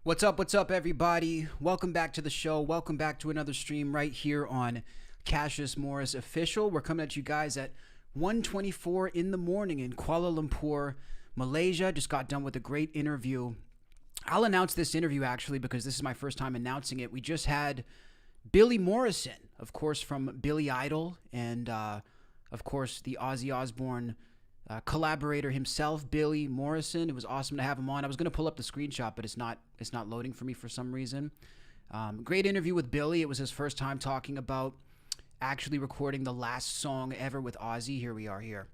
What's up, everybody? Welcome back to the show. Welcome back to another stream right here on Cassius Morris Official. We're coming at you guys at 1:24 in the morning in Kuala Lumpur, Malaysia. Just got done with a great interview. I'll announce this interview actually because this is my first time announcing it. We just had Billy Morrison, of course, from Billy Idol, and of course the Ozzy Osbourne collaborator himself, Billy Morrison. It was awesome to have him on. I was going to pull up the screenshot, but it's not loading for me for some reason. Great interview with Billy. It was his first time talking about actually recording the last song ever with Ozzy. Here we are here.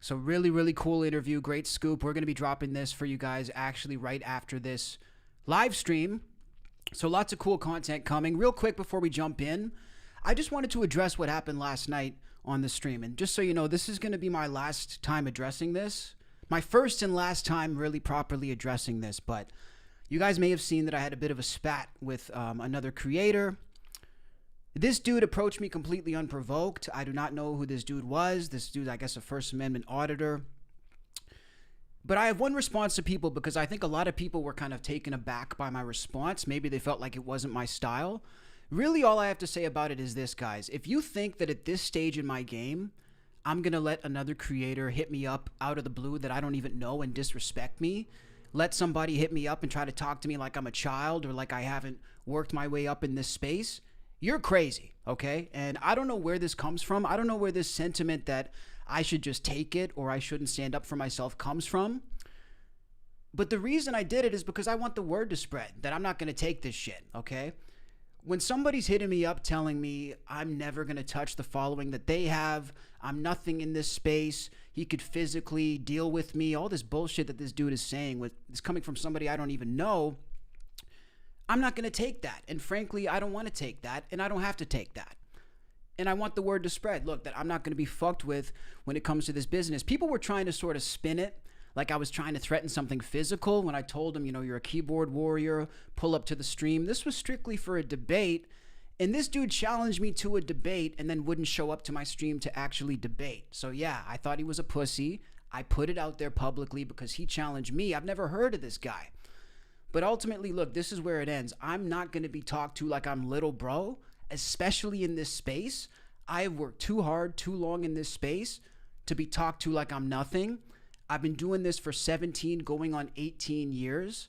So really cool interview. Great scoop. We're going to be dropping this for you guys actually right after this live stream. So lots of cool content coming. Real quick before we jump in, I just wanted to address what happened last night on the stream. And just so you know, this is going to be my last time addressing this. My first and last time really properly addressing this. But you guys may have seen that I had a bit of a spat with another creator. This dude approached me completely unprovoked. I do not know who this dude was. This dude, I guess, a First Amendment auditor. But I have one response to people because I think a lot of people were kind of taken aback by my response. Maybe they felt like it wasn't my style. Really, all I have to say about it is this, guys. If you think that at this stage in my game, I'm going to let another creator hit me up out of the blue that I don't even know and disrespect me, let somebody hit me up and try to talk to me like I'm a child or like I haven't worked my way up in this space, you're crazy, okay? And I don't know where this comes from. I don't know where this sentiment that I should just take it or I shouldn't stand up for myself comes from. But the reason I did it is because I want the word to spread that I'm not going to take this shit, okay? When somebody's hitting me up telling me I'm never going to touch the following that they have, I'm nothing in this space, he could physically deal with me, all this bullshit that this dude is saying is coming from somebody I don't even know, I'm not going to take that. And frankly, I don't want to take that, and I don't have to take that. And I want the word to spread. Look, that I'm not going to be fucked with when it comes to this business. People were trying to sort of spin it like I was trying to threaten something physical when I told them, you're a keyboard warrior, pull up to the stream. This was strictly for a debate, and this dude challenged me to a debate and then wouldn't show up to my stream to actually debate. So yeah, I thought he was a pussy. I put it out there publicly because he challenged me. I've never heard of this guy. But ultimately, look, this is where it ends. I'm not going to be talked to like I'm little bro, especially in this space. I've worked too hard, too long in this space to be talked to like I'm nothing. I've been doing this for 17, going on 18 years.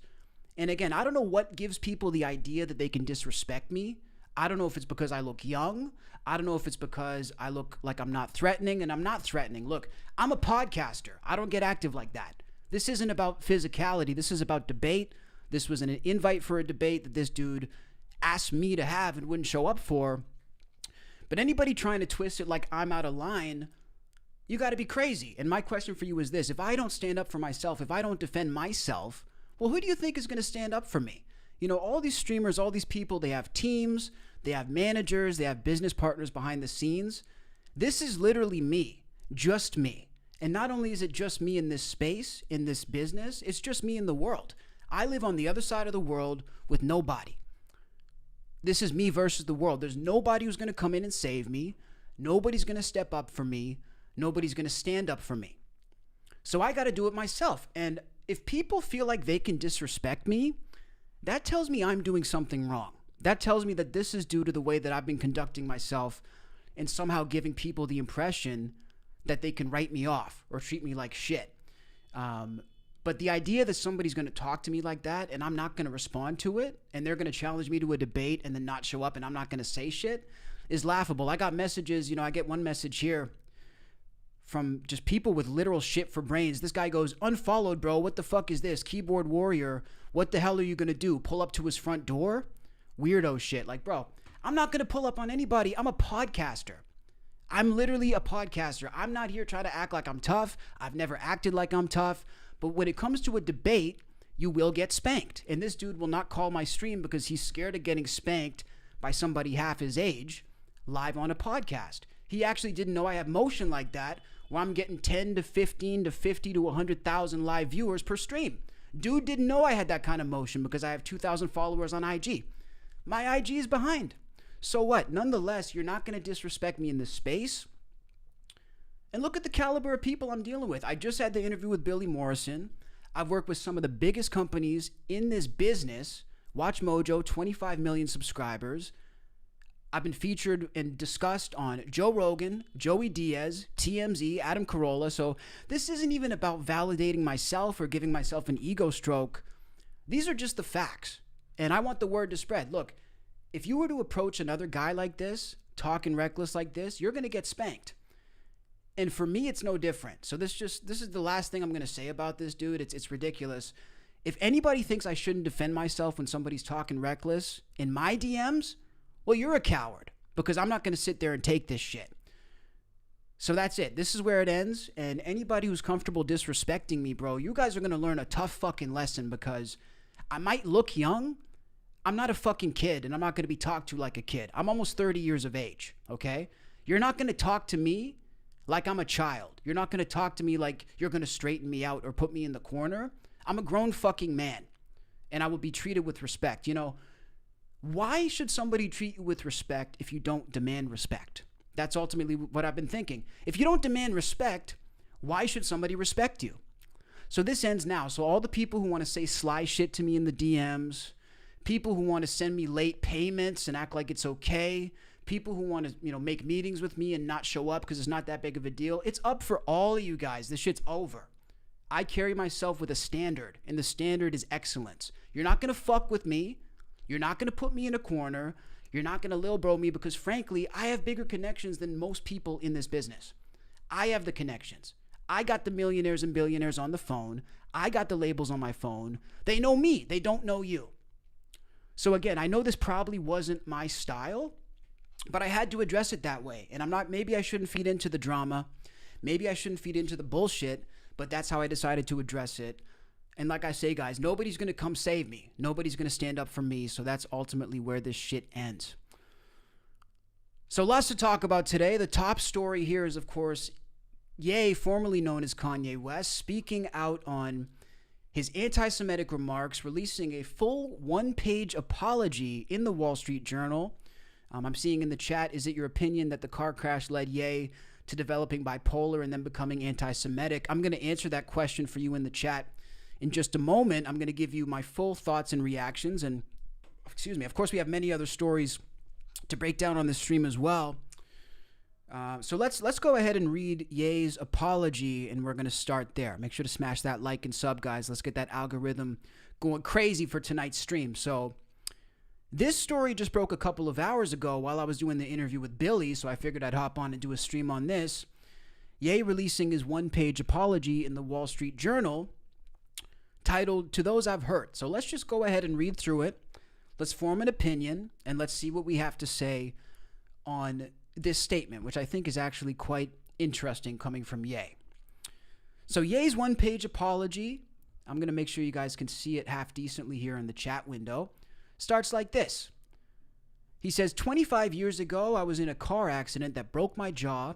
And again, I don't know what gives people the idea that they can disrespect me. I don't know if it's because I look young. I don't know if it's because I look like I'm not threatening, and I'm not threatening. Look, I'm a podcaster. I don't get active like that. This isn't about physicality. This is about debate. This was an invite for a debate that this dude asked me to have and wouldn't show up for. But anybody trying to twist it like I'm out of line, you got to be crazy. And my question for you is this. If I don't stand up for myself, if I don't defend myself, well, who do you think is going to stand up for me? All these streamers, all these people, they have teams, they have managers, they have business partners behind the scenes. This is literally me, just me. And not only is it just me in this space, in this business, it's just me in the world. I live on the other side of the world with nobody. This is me versus the world. There's nobody who's going to come in and save me. Nobody's going to step up for me. Nobody's going to stand up for me. So I got to do it myself. And if people feel like they can disrespect me, that tells me I'm doing something wrong. That tells me that this is due to the way that I've been conducting myself and somehow giving people the impression that they can write me off or treat me like shit. But the idea that somebody's going to talk to me like that and I'm not going to respond to it and they're going to challenge me to a debate and then not show up and I'm not going to say shit is laughable. I got messages, I get one message here from just people with literal shit for brains. This guy goes, unfollowed, bro. What the fuck is this? Keyboard warrior. What the hell are you going to do? Pull up to his front door? Weirdo shit. Like, bro, I'm not going to pull up on anybody. I'm a podcaster. I'm literally a podcaster. I'm not here trying to act like I'm tough. I've never acted like I'm tough. But when it comes to a debate, you will get spanked. And this dude will not call my stream because he's scared of getting spanked by somebody half his age live on a podcast. He actually didn't know I have motion like that where I'm getting 10 to 15 to 50 to 100,000 live viewers per stream. Dude didn't know I had that kind of motion because I have 2,000 followers on IG. My IG is behind. So what? Nonetheless, you're not going to disrespect me in this space. And look at the caliber of people I'm dealing with. I just had the interview with Billy Morrison. I've worked with some of the biggest companies in this business. Watch Mojo, 25 million subscribers. I've been featured and discussed on Joe Rogan, Joey Diaz, TMZ, Adam Carolla. So this isn't even about validating myself or giving myself an ego stroke. These are just the facts. And I want the word to spread. Look, if you were to approach another guy like this, talking reckless like this, you're going to get spanked. And for me, it's no different. So this is the last thing I'm going to say about this dude. It's ridiculous. If anybody thinks I shouldn't defend myself when somebody's talking reckless in my DMs, well, you're a coward, because I'm not going to sit there and take this shit. So that's it. This is where it ends. And anybody who's comfortable disrespecting me, bro, you guys are going to learn a tough fucking lesson, because I might look young. I'm not a fucking kid, and I'm not going to be talked to like a kid. I'm almost 30 years of age, okay? You're not going to talk to me like I'm a child. You're not going to talk to me like you're going to straighten me out or put me in the corner. I'm a grown fucking man, and I will be treated with respect. You know, why should somebody treat you with respect if you don't demand respect? That's ultimately what I've been thinking. If you don't demand respect, why should somebody respect you? So this ends now. So all the people who want to say sly shit to me in the DMs, people who want to send me late payments and act like it's okay, people who want to, make meetings with me and not show up because it's not that big of a deal, it's up for all of you guys. This shit's over. I carry myself with a standard, and the standard is excellence. You're not going to fuck with me. You're not going to put me in a corner. You're not going to lil bro me, because frankly, I have bigger connections than most people in this business. I have the connections. I got the millionaires and billionaires on the phone. I got the labels on my phone. They know me. They don't know you. So again, I know this probably wasn't my style, but I had to address it that way. And maybe I shouldn't feed into the drama. Maybe I shouldn't feed into the bullshit, but that's how I decided to address it. And like I say, guys, nobody's going to come save me. Nobody's going to stand up for me. So that's ultimately where this shit ends. So lots to talk about today. The top story here is, of course, Ye, formerly known as Kanye West, speaking out on his anti-Semitic remarks, releasing a full one-page apology in the Wall Street Journal. I'm seeing in the chat, is it your opinion that the car crash led Ye to developing bipolar and then becoming anti-Semitic? I'm going to answer that question for you in the chat in just a moment. I'm going to give you my full thoughts and reactions. And, of course, we have many other stories to break down on this stream as well. So let's go ahead and read Ye's apology, and we're going to start there. Make sure to smash that like and sub, guys. Let's get that algorithm going crazy for tonight's stream. So this story just broke a couple of hours ago while I was doing the interview with Billy, so I figured I'd hop on and do a stream on this. Ye releasing his one-page apology in the Wall Street Journal, titled, "To Those I've Hurt." So let's just go ahead and read through it. Let's form an opinion, and let's see what we have to say on this statement, which I think is actually quite interesting coming from Ye. So Ye's one-page apology, I'm going to make sure you guys can see it half decently here in the chat window, starts like this. He says, 25 years ago, I was in a car accident that broke my jaw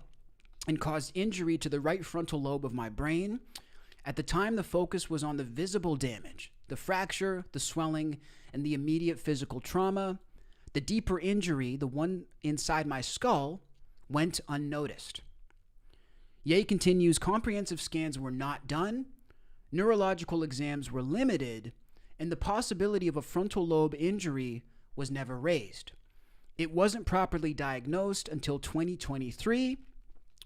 and caused injury to the right frontal lobe of my brain. At the time, the focus was on the visible damage, the fracture, the swelling, and the immediate physical trauma. The deeper injury, the one inside my skull, went unnoticed. Ye continues, comprehensive scans were not done, neurological exams were limited, and the possibility of a frontal lobe injury was never raised. It wasn't properly diagnosed until 2023.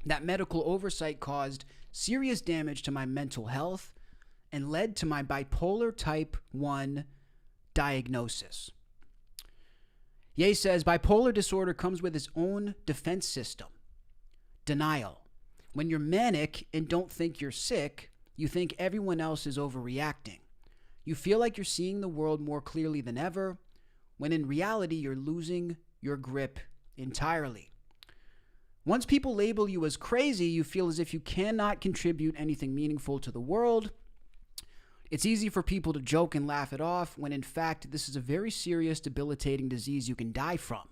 That medical oversight caused serious damage to my mental health and led to my bipolar type 1 diagnosis. Ye says, bipolar disorder comes with its own defense system. Denial. When you're manic and don't think you're sick, you think everyone else is overreacting. You feel like you're seeing the world more clearly than ever, when in reality you're losing your grip entirely. Once people label you as crazy, you feel as if you cannot contribute anything meaningful to the world. It's easy for people to joke and laugh it off, when in fact this is a very serious, debilitating disease you can die from.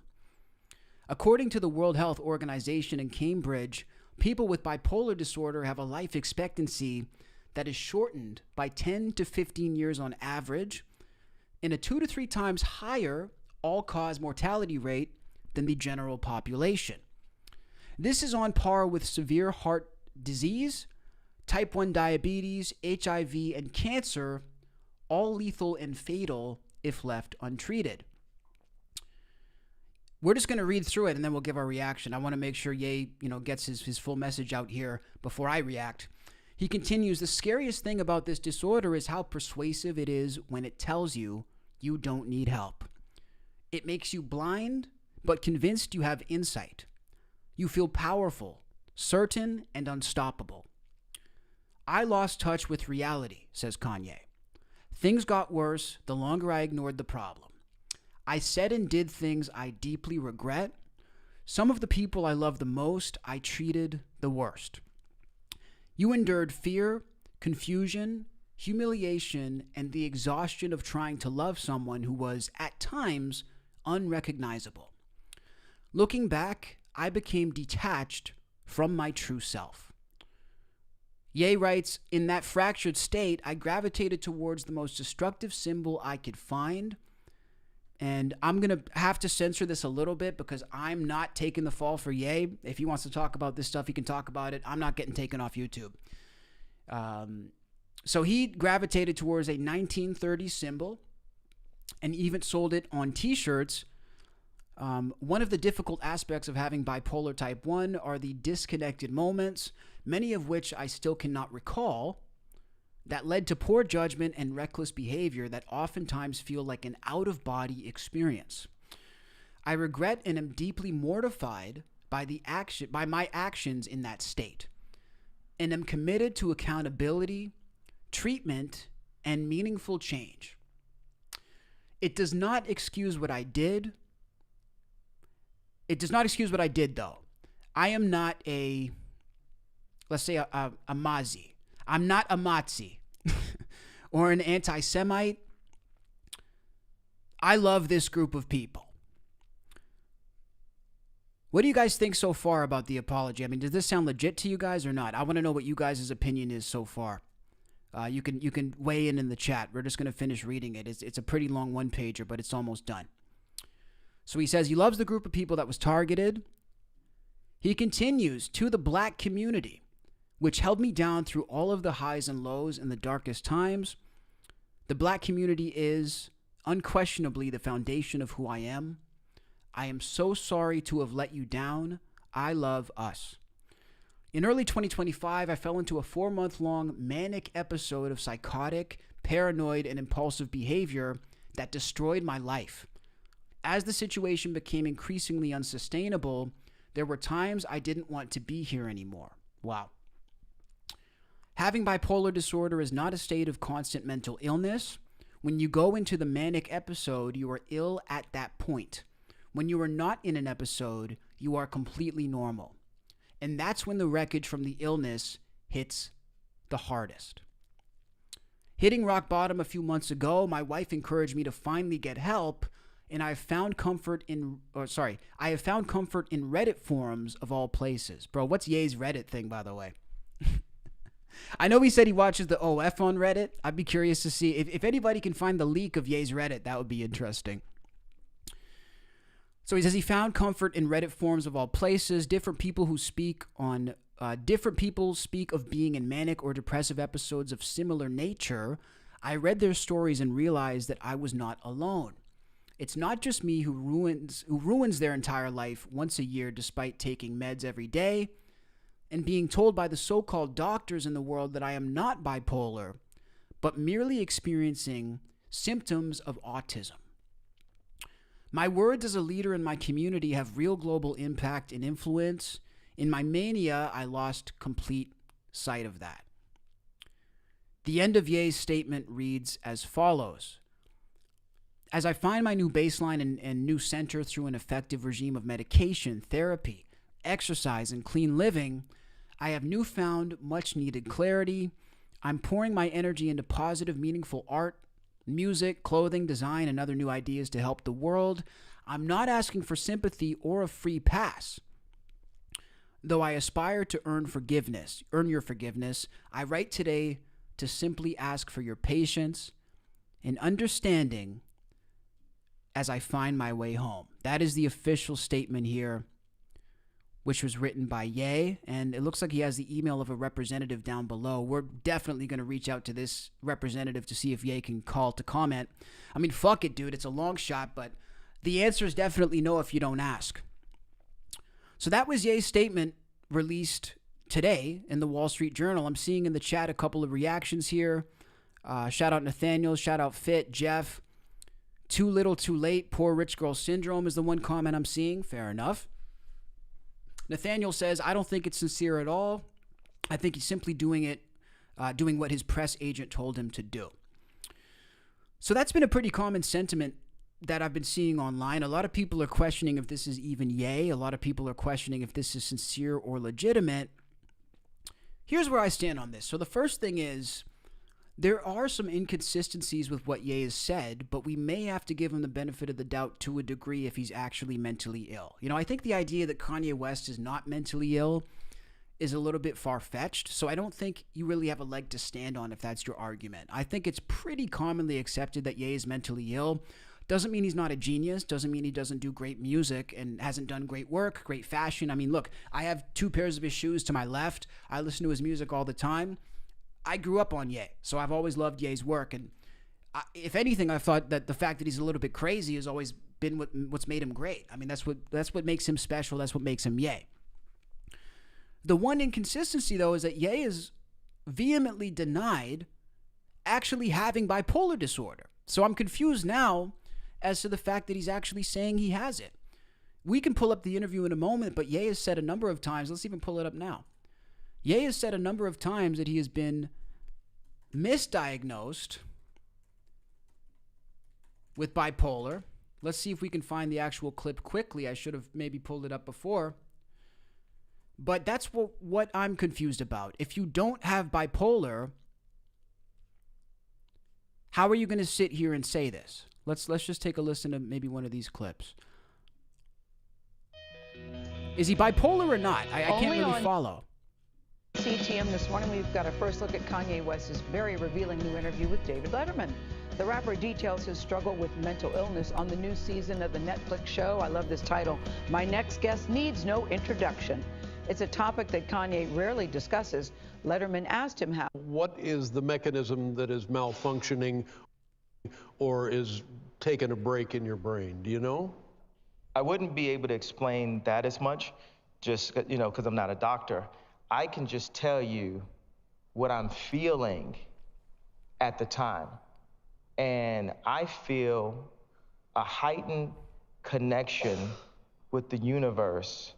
According to the World Health Organization in Cambridge, people with bipolar disorder have a life expectancy that is shortened by 10 to 15 years on average, and a 2 to 3 times higher all-cause mortality rate than the general population. This is on par with severe heart disease, type 1 diabetes, HIV, and cancer, all lethal and fatal if left untreated. We're just going to read through it and then we'll give our reaction. I want to make sure Ye, gets his full message out here before I react. He continues, the scariest thing about this disorder is how persuasive it is when it tells you you don't need help. It makes you blind, but convinced you have insight. You feel powerful, certain, and unstoppable. I lost touch with reality, says Kanye. Things got worse the longer I ignored the problem. I said and did things I deeply regret. Some of the people I love the most, I treated the worst. You endured fear, confusion, humiliation, and the exhaustion of trying to love someone who was, at times, unrecognizable. Looking back, I became detached from my true self. Ye writes, in that fractured state, I gravitated towards the most destructive symbol I could find. And I'm going to have to censor this a little bit because I'm not taking the fall for Ye. If he wants to talk about this stuff, he can talk about it. I'm not getting taken off YouTube. So he gravitated towards a 1930s symbol and even sold it on t-shirts. One of the difficult aspects of having bipolar type 1 are the disconnected moments, many of which I still cannot recall, that led to poor judgment and reckless behavior that oftentimes feel like an out-of-body experience. I regret and am deeply mortified by my actions in that state, and am committed to accountability, treatment, and meaningful change. It does not excuse what I did. It does not excuse what I did, though. I am not let's say a Mazi. I'm not a Matzi or an anti-Semite. I love this group of people. What do you guys think so far about the apology? I mean, does this sound legit to you guys or not? I want to know what you guys' opinion is so far. You can weigh in the chat. We're just going to finish reading it. It's a pretty long one-pager, but it's almost done. So he says he loves the group of people that was targeted. He continues, to the black community, which held me down through all of the highs and lows in the darkest times. The black community is unquestionably the foundation of who I am. I am so sorry to have let you down. I love us. In early 2025, I fell into a 4-month-long manic episode of psychotic, paranoid, and impulsive behavior that destroyed my life. As the situation became increasingly unsustainable, there were times I didn't want to be here anymore. Wow. Having bipolar disorder is not a state of constant mental illness. When you go into the manic episode, you are ill at that point. When you are not in an episode, you are completely normal. And that's when the wreckage from the illness hits the hardest. Hitting rock bottom a few months ago, my wife encouraged me to finally get help, and I have found comfort in Reddit forums of all places. Bro, what's Ye's Reddit thing, by the way? I know he said he watches the OF on Reddit. I'd be curious to see if anybody can find the leak of Ye's Reddit. That would be interesting. So he says he found comfort in Reddit forums of all places. Different people speak of being in manic or depressive episodes of similar nature. I read their stories and realized that I was not alone. It's not just me who ruins their entire life once a year despite taking meds every day and being told by the so-called doctors in the world that I am not bipolar, but merely experiencing symptoms of autism. My words as a leader in my community have real global impact and influence. In my mania, I lost complete sight of that. The end of Ye's statement reads as follows. As I find my new baseline and new center through an effective regime of medication, therapy, exercise, and clean living, I have newfound much-needed clarity. I'm pouring my energy into positive, meaningful art, music, clothing, design, and other new ideas to help the world. I'm not asking for sympathy or a free pass. Though I aspire to earn your forgiveness, I write today to simply ask for your patience and understanding as I find my way home. That is the official statement here. which was written by Ye, and it looks like he has the email of a representative down below. We're definitely going to reach out to this representative to see if Ye can call to comment. I mean, fuck it, dude. It's a long shot, but the answer is definitely no if you don't ask. So that was Ye's statement released today in the Wall Street Journal. I'm seeing in the chat a couple of reactions here. Shout out Nathaniel, shout out Fit, Jeff. Too little, too late. Poor rich girl syndrome is the one comment I'm seeing. Fair enough. Nathaniel says, I don't think it's sincere at all. I think he's simply doing what his press agent told him to do. So that's been a pretty common sentiment that I've been seeing online. A lot of people are questioning if this is even Ye. A lot of people are questioning if this is sincere or legitimate. Here's where I stand on this. So the first thing is, there are some inconsistencies with what Ye has said, but we may have to give him the benefit of the doubt to a degree if he's actually mentally ill. You know, I think the idea that Kanye West is not mentally ill is a little bit far-fetched, so I don't think you really have a leg to stand on if that's your argument. I think it's pretty commonly accepted that Ye is mentally ill. Doesn't mean he's not a genius, doesn't mean he doesn't do great music and hasn't done great work, great fashion. I mean, look, I have 2 pairs of his shoes to my left. I listen to his music all the time. I grew up on Ye, so I've always loved Ye's work, and if anything, I thought that the fact that he's a little bit crazy has always been what's made him great. I mean, that's what makes him special. That's what makes him Ye. The one inconsistency, though, is that Ye is vehemently denied actually having bipolar disorder. So I'm confused now as to the fact that he's actually saying he has it. We can pull up the interview in a moment, but Ye has said a number of times, let's even pull it up now. Ye has said a number of times that he has been misdiagnosed with bipolar. Let's see if we can find the actual clip quickly. I should have maybe pulled it up before. But that's what I'm confused about. If you don't have bipolar, how are you going to sit here and say this? Let's just take a listen to maybe one of these clips. Is he bipolar or not? I can't really follow. CTM this morning, we've got a first look at Kanye West's very revealing new interview with David Letterman. The rapper details his struggle with mental illness on the new season of the Netflix show. I love this title, My Next Guest Needs No Introduction. It's a topic that Kanye rarely discusses. Letterman asked him how. What is the mechanism that is malfunctioning or is taking a break in your brain? Do you know? I wouldn't be able to explain that as much, just, because I'm not a doctor. I can just tell you what I'm feeling at the time. And I feel a heightened connection with the universe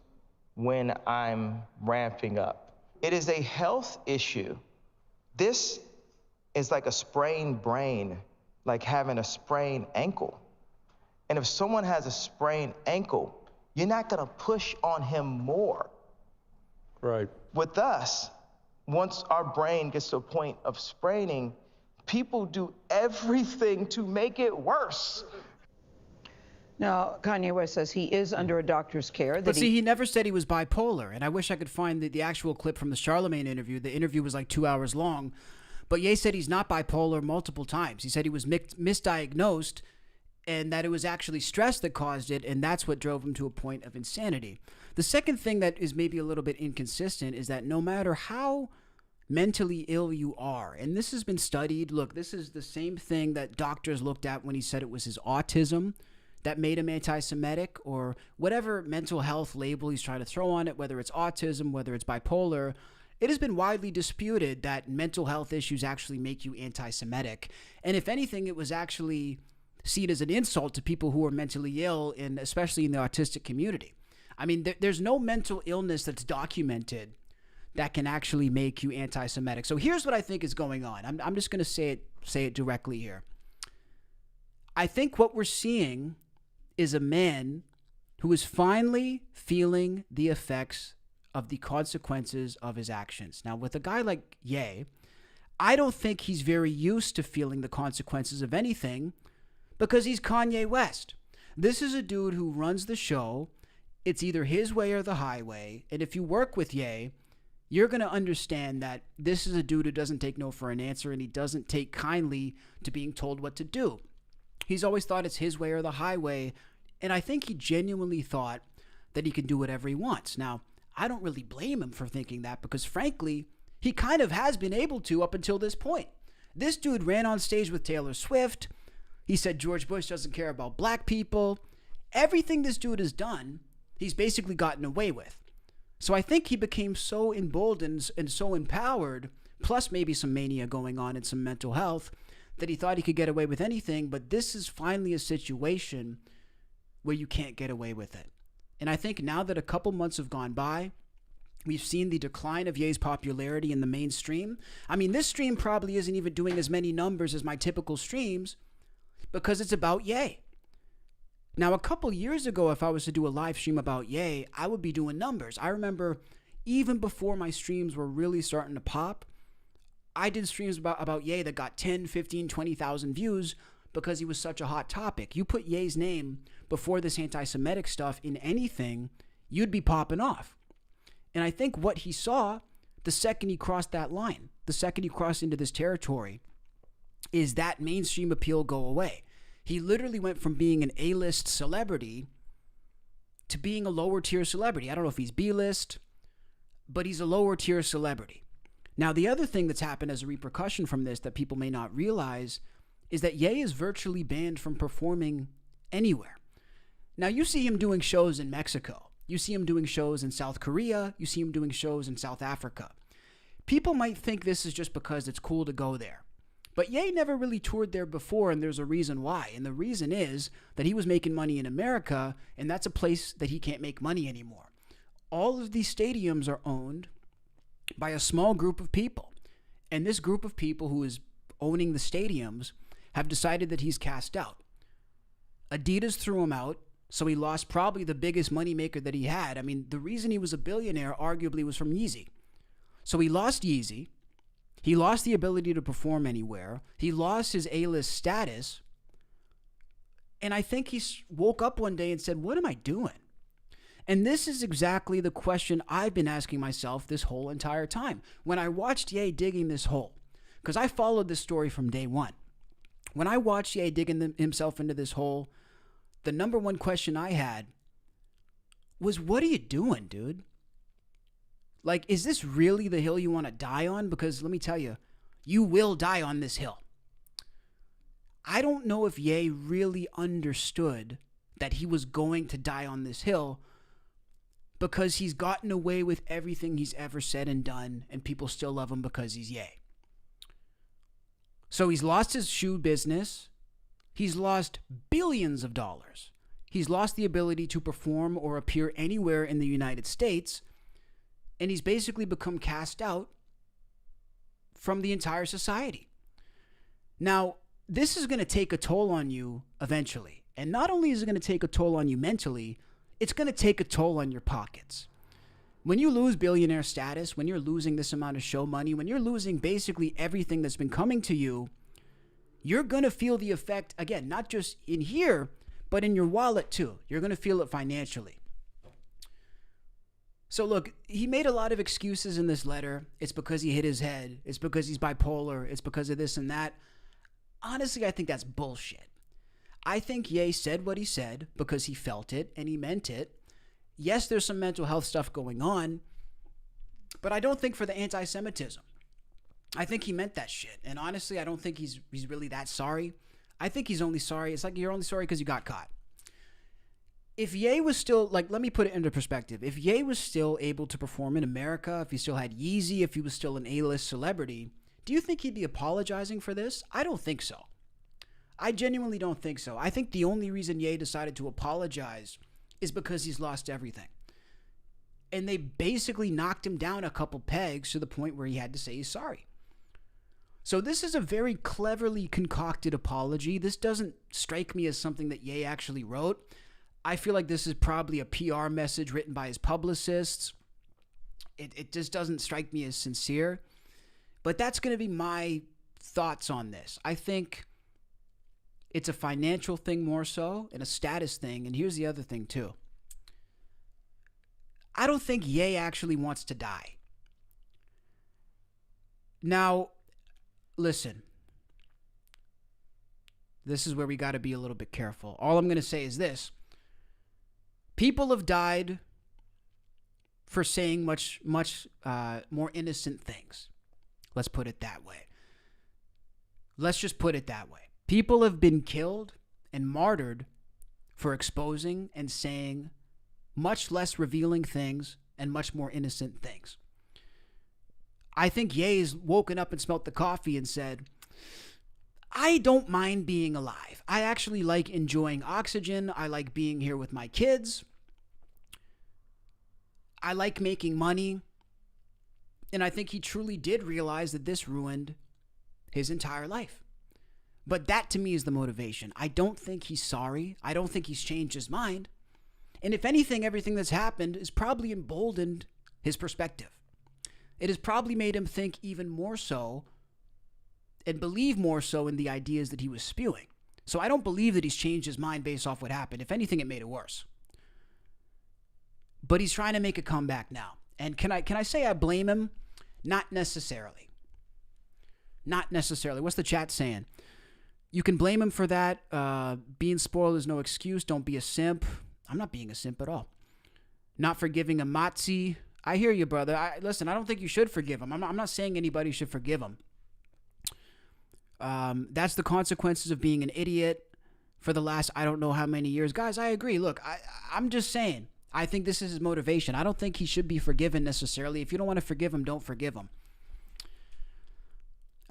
when I'm ramping up. It is a health issue. This is like a sprained brain, like having a sprained ankle. And if someone has a sprained ankle, you're not gonna push on him more. Right. With us, once our brain gets to a point of spraining, people do everything to make it worse. Now, Kanye West says he is under a doctor's care. But see, he never said he was bipolar, and I wish I could find the actual clip from the Charlemagne interview. The interview was like 2 hours long, but Ye said he's not bipolar multiple times. He said he was misdiagnosed and that it was actually stress that caused it, and that's what drove him to a point of insanity. The second thing that is maybe a little bit inconsistent is that no matter how mentally ill you are, and this has been studied, look, this is the same thing that doctors looked at when he said it was his autism that made him anti-Semitic, or whatever mental health label he's trying to throw on it, whether it's autism, whether it's bipolar. It has been widely disputed that mental health issues actually make you anti-Semitic. And if anything, it was actually seen as an insult to people who are mentally ill, and especially in the autistic community. I mean, there's no mental illness that's documented that can actually make you anti-Semitic. So here's what I think is going on. I'm just going to say it directly here. I think what we're seeing is a man who is finally feeling the effects of the consequences of his actions. Now, with a guy like Ye, I don't think he's very used to feeling the consequences of anything because he's Kanye West. This is a dude who runs the show. It's either his way or the highway. And if you work with Ye, you're going to understand that this is a dude who doesn't take no for an answer, and he doesn't take kindly to being told what to do. He's always thought it's his way or the highway, and I think he genuinely thought that he can do whatever he wants. Now, I don't really blame him for thinking that because, frankly, he kind of has been able to up until this point. This dude ran on stage with Taylor Swift. He said George Bush doesn't care about black people. Everything this dude has done, he's basically gotten away with. So I think he became so emboldened and so empowered, plus maybe some mania going on and some mental health, that he thought he could get away with anything. But this is finally a situation where you can't get away with it. And I think now that a couple months have gone by, we've seen the decline of Ye's popularity in the mainstream. I mean, this stream probably isn't even doing as many numbers as my typical streams because it's about Ye. Now, a couple years ago, if I was to do a live stream about Ye, I would be doing numbers. I remember even before my streams were really starting to pop, I did streams about Ye that got 10, 15, 20,000 views because he was such a hot topic. You put Ye's name before this anti-Semitic stuff in anything, you'd be popping off. And I think what he saw the second he crossed that line, the second he crossed into this territory, is that mainstream appeal go away. He literally went from being an A-list celebrity to being a lower tier celebrity. I don't know if he's B-list, but he's a lower tier celebrity. Now, the other thing that's happened as a repercussion from this that people may not realize is that Ye is virtually banned from performing anywhere. Now, you see him doing shows in Mexico. You see him doing shows in South Korea. You see him doing shows in South Africa. People might think this is just because it's cool to go there. But Ye never really toured there before, and there's a reason why. And the reason is that he was making money in America, and that's a place that he can't make money anymore. All of these stadiums are owned by a small group of people. And this group of people who is owning the stadiums have decided that he's cast out. Adidas threw him out, so he lost probably the biggest moneymaker that he had. I mean, the reason he was a billionaire arguably was from Yeezy. So he lost Yeezy. He lost the ability to perform anywhere. He lost his A-list status. And I think he woke up one day and said, what am I doing? And this is exactly the question I've been asking myself this whole entire time. When I watched Ye digging this hole, because I followed this story from day one. When I watched Ye digging himself into this hole, the number one question I had was, what are you doing, dude? Like, is this really the hill you want to die on? Because let me tell you, you will die on this hill. I don't know if Ye really understood that he was going to die on this hill because he's gotten away with everything he's ever said and done, and people still love him because he's Ye. So he's lost his shoe business. He's lost billions of dollars. He's lost the ability to perform or appear anywhere in the United States. And he's basically become cast out from the entire society. Now, this is going to take a toll on you eventually. And not only is it going to take a toll on you mentally, it's going to take a toll on your pockets. When you lose billionaire status, when you're losing this amount of show money, when you're losing basically everything that's been coming to you, you're going to feel the effect, again, not just in here, but in your wallet too. You're going to feel it financially. So look, he made a lot of excuses in this letter. It's because he hit his head. It's because he's bipolar. It's because of this and that. Honestly, I think that's bullshit. I think Ye said what he said because he felt it and he meant it. Yes, there's some mental health stuff going on, but I don't think for the anti-Semitism. I think he meant that shit. And honestly, I don't think he's really that sorry. I think he's only sorry. It's like you're only sorry because you got caught. If Ye was still, like, let me put it into perspective. If Ye was still able to perform in America, if he still had Yeezy, if he was still an A-list celebrity, do you think he'd be apologizing for this? I don't think so. I genuinely don't think so. I think the only reason Ye decided to apologize is because he's lost everything. And they basically knocked him down a couple pegs to the point where he had to say he's sorry. So this is a very cleverly concocted apology. This doesn't strike me as something that Ye actually wrote. I feel like this is probably a PR message written by his publicists. It just doesn't strike me as sincere. But that's going to be my thoughts on this. I think it's a financial thing more so and a status thing. And here's the other thing too. I don't think Ye actually wants to die. Now, listen. This is where we got to be a little bit careful. All I'm going to say is this. People have died for saying much more innocent things. Let's put it that way. Let's just put it that way. People have been killed and martyred for exposing and saying much less revealing things and much more innocent things. I think Ye's woken up and smelt the coffee and said, I don't mind being alive. I actually like enjoying oxygen. I like being here with my kids. I like making money. And I think he truly did realize that this ruined his entire life. But that to me is the motivation. I don't think he's sorry. I don't think he's changed his mind. And if anything, everything that's happened has probably emboldened his perspective. It has probably made him think even more so and believe more so in the ideas that he was spewing. So I don't believe that he's changed his mind based off what happened. If anything, it made it worse. But he's trying to make a comeback now. And can I say I blame him? Not necessarily. Not necessarily. What's the chat saying? You can blame him for that. Being spoiled is no excuse. Don't be a simp. I'm not being a simp at all. Not forgiving a Matzi. I hear you, brother. Listen, I don't think you should forgive him. I'm not saying anybody should forgive him. That's the consequences of being an idiot for the last I don't know how many years. Guys, I agree. Look, I'm just saying. I think this is his motivation. I don't think he should be forgiven necessarily. If you don't want to forgive him, don't forgive him.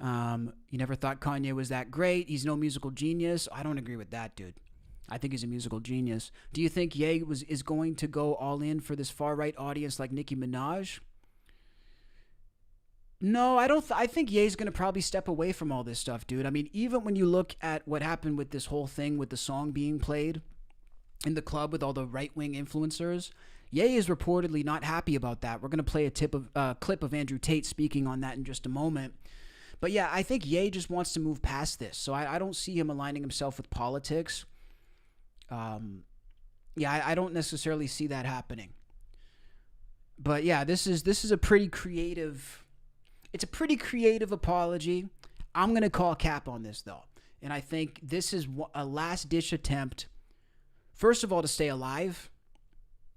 You never thought Kanye was that great. He's no musical genius. I don't agree with that, dude. I think he's a musical genius. Do you think Ye is going to go all in for this far-right audience like Nicki Minaj? No, I don't. I think Ye's going to probably step away from all this stuff, dude. I mean, even when you look at what happened with this whole thing with the song being played in the club with all the right-wing influencers, Ye is reportedly not happy about that. We're going to play a clip of Andrew Tate speaking on that in just a moment. But yeah, I think Ye just wants to move past this. So I don't see him aligning himself with politics. I don't necessarily see that happening. But yeah, this is a pretty creative. It's a pretty creative apology. I'm going to call cap on this though. And I think this is a last ditch attempt, first of all, to stay alive.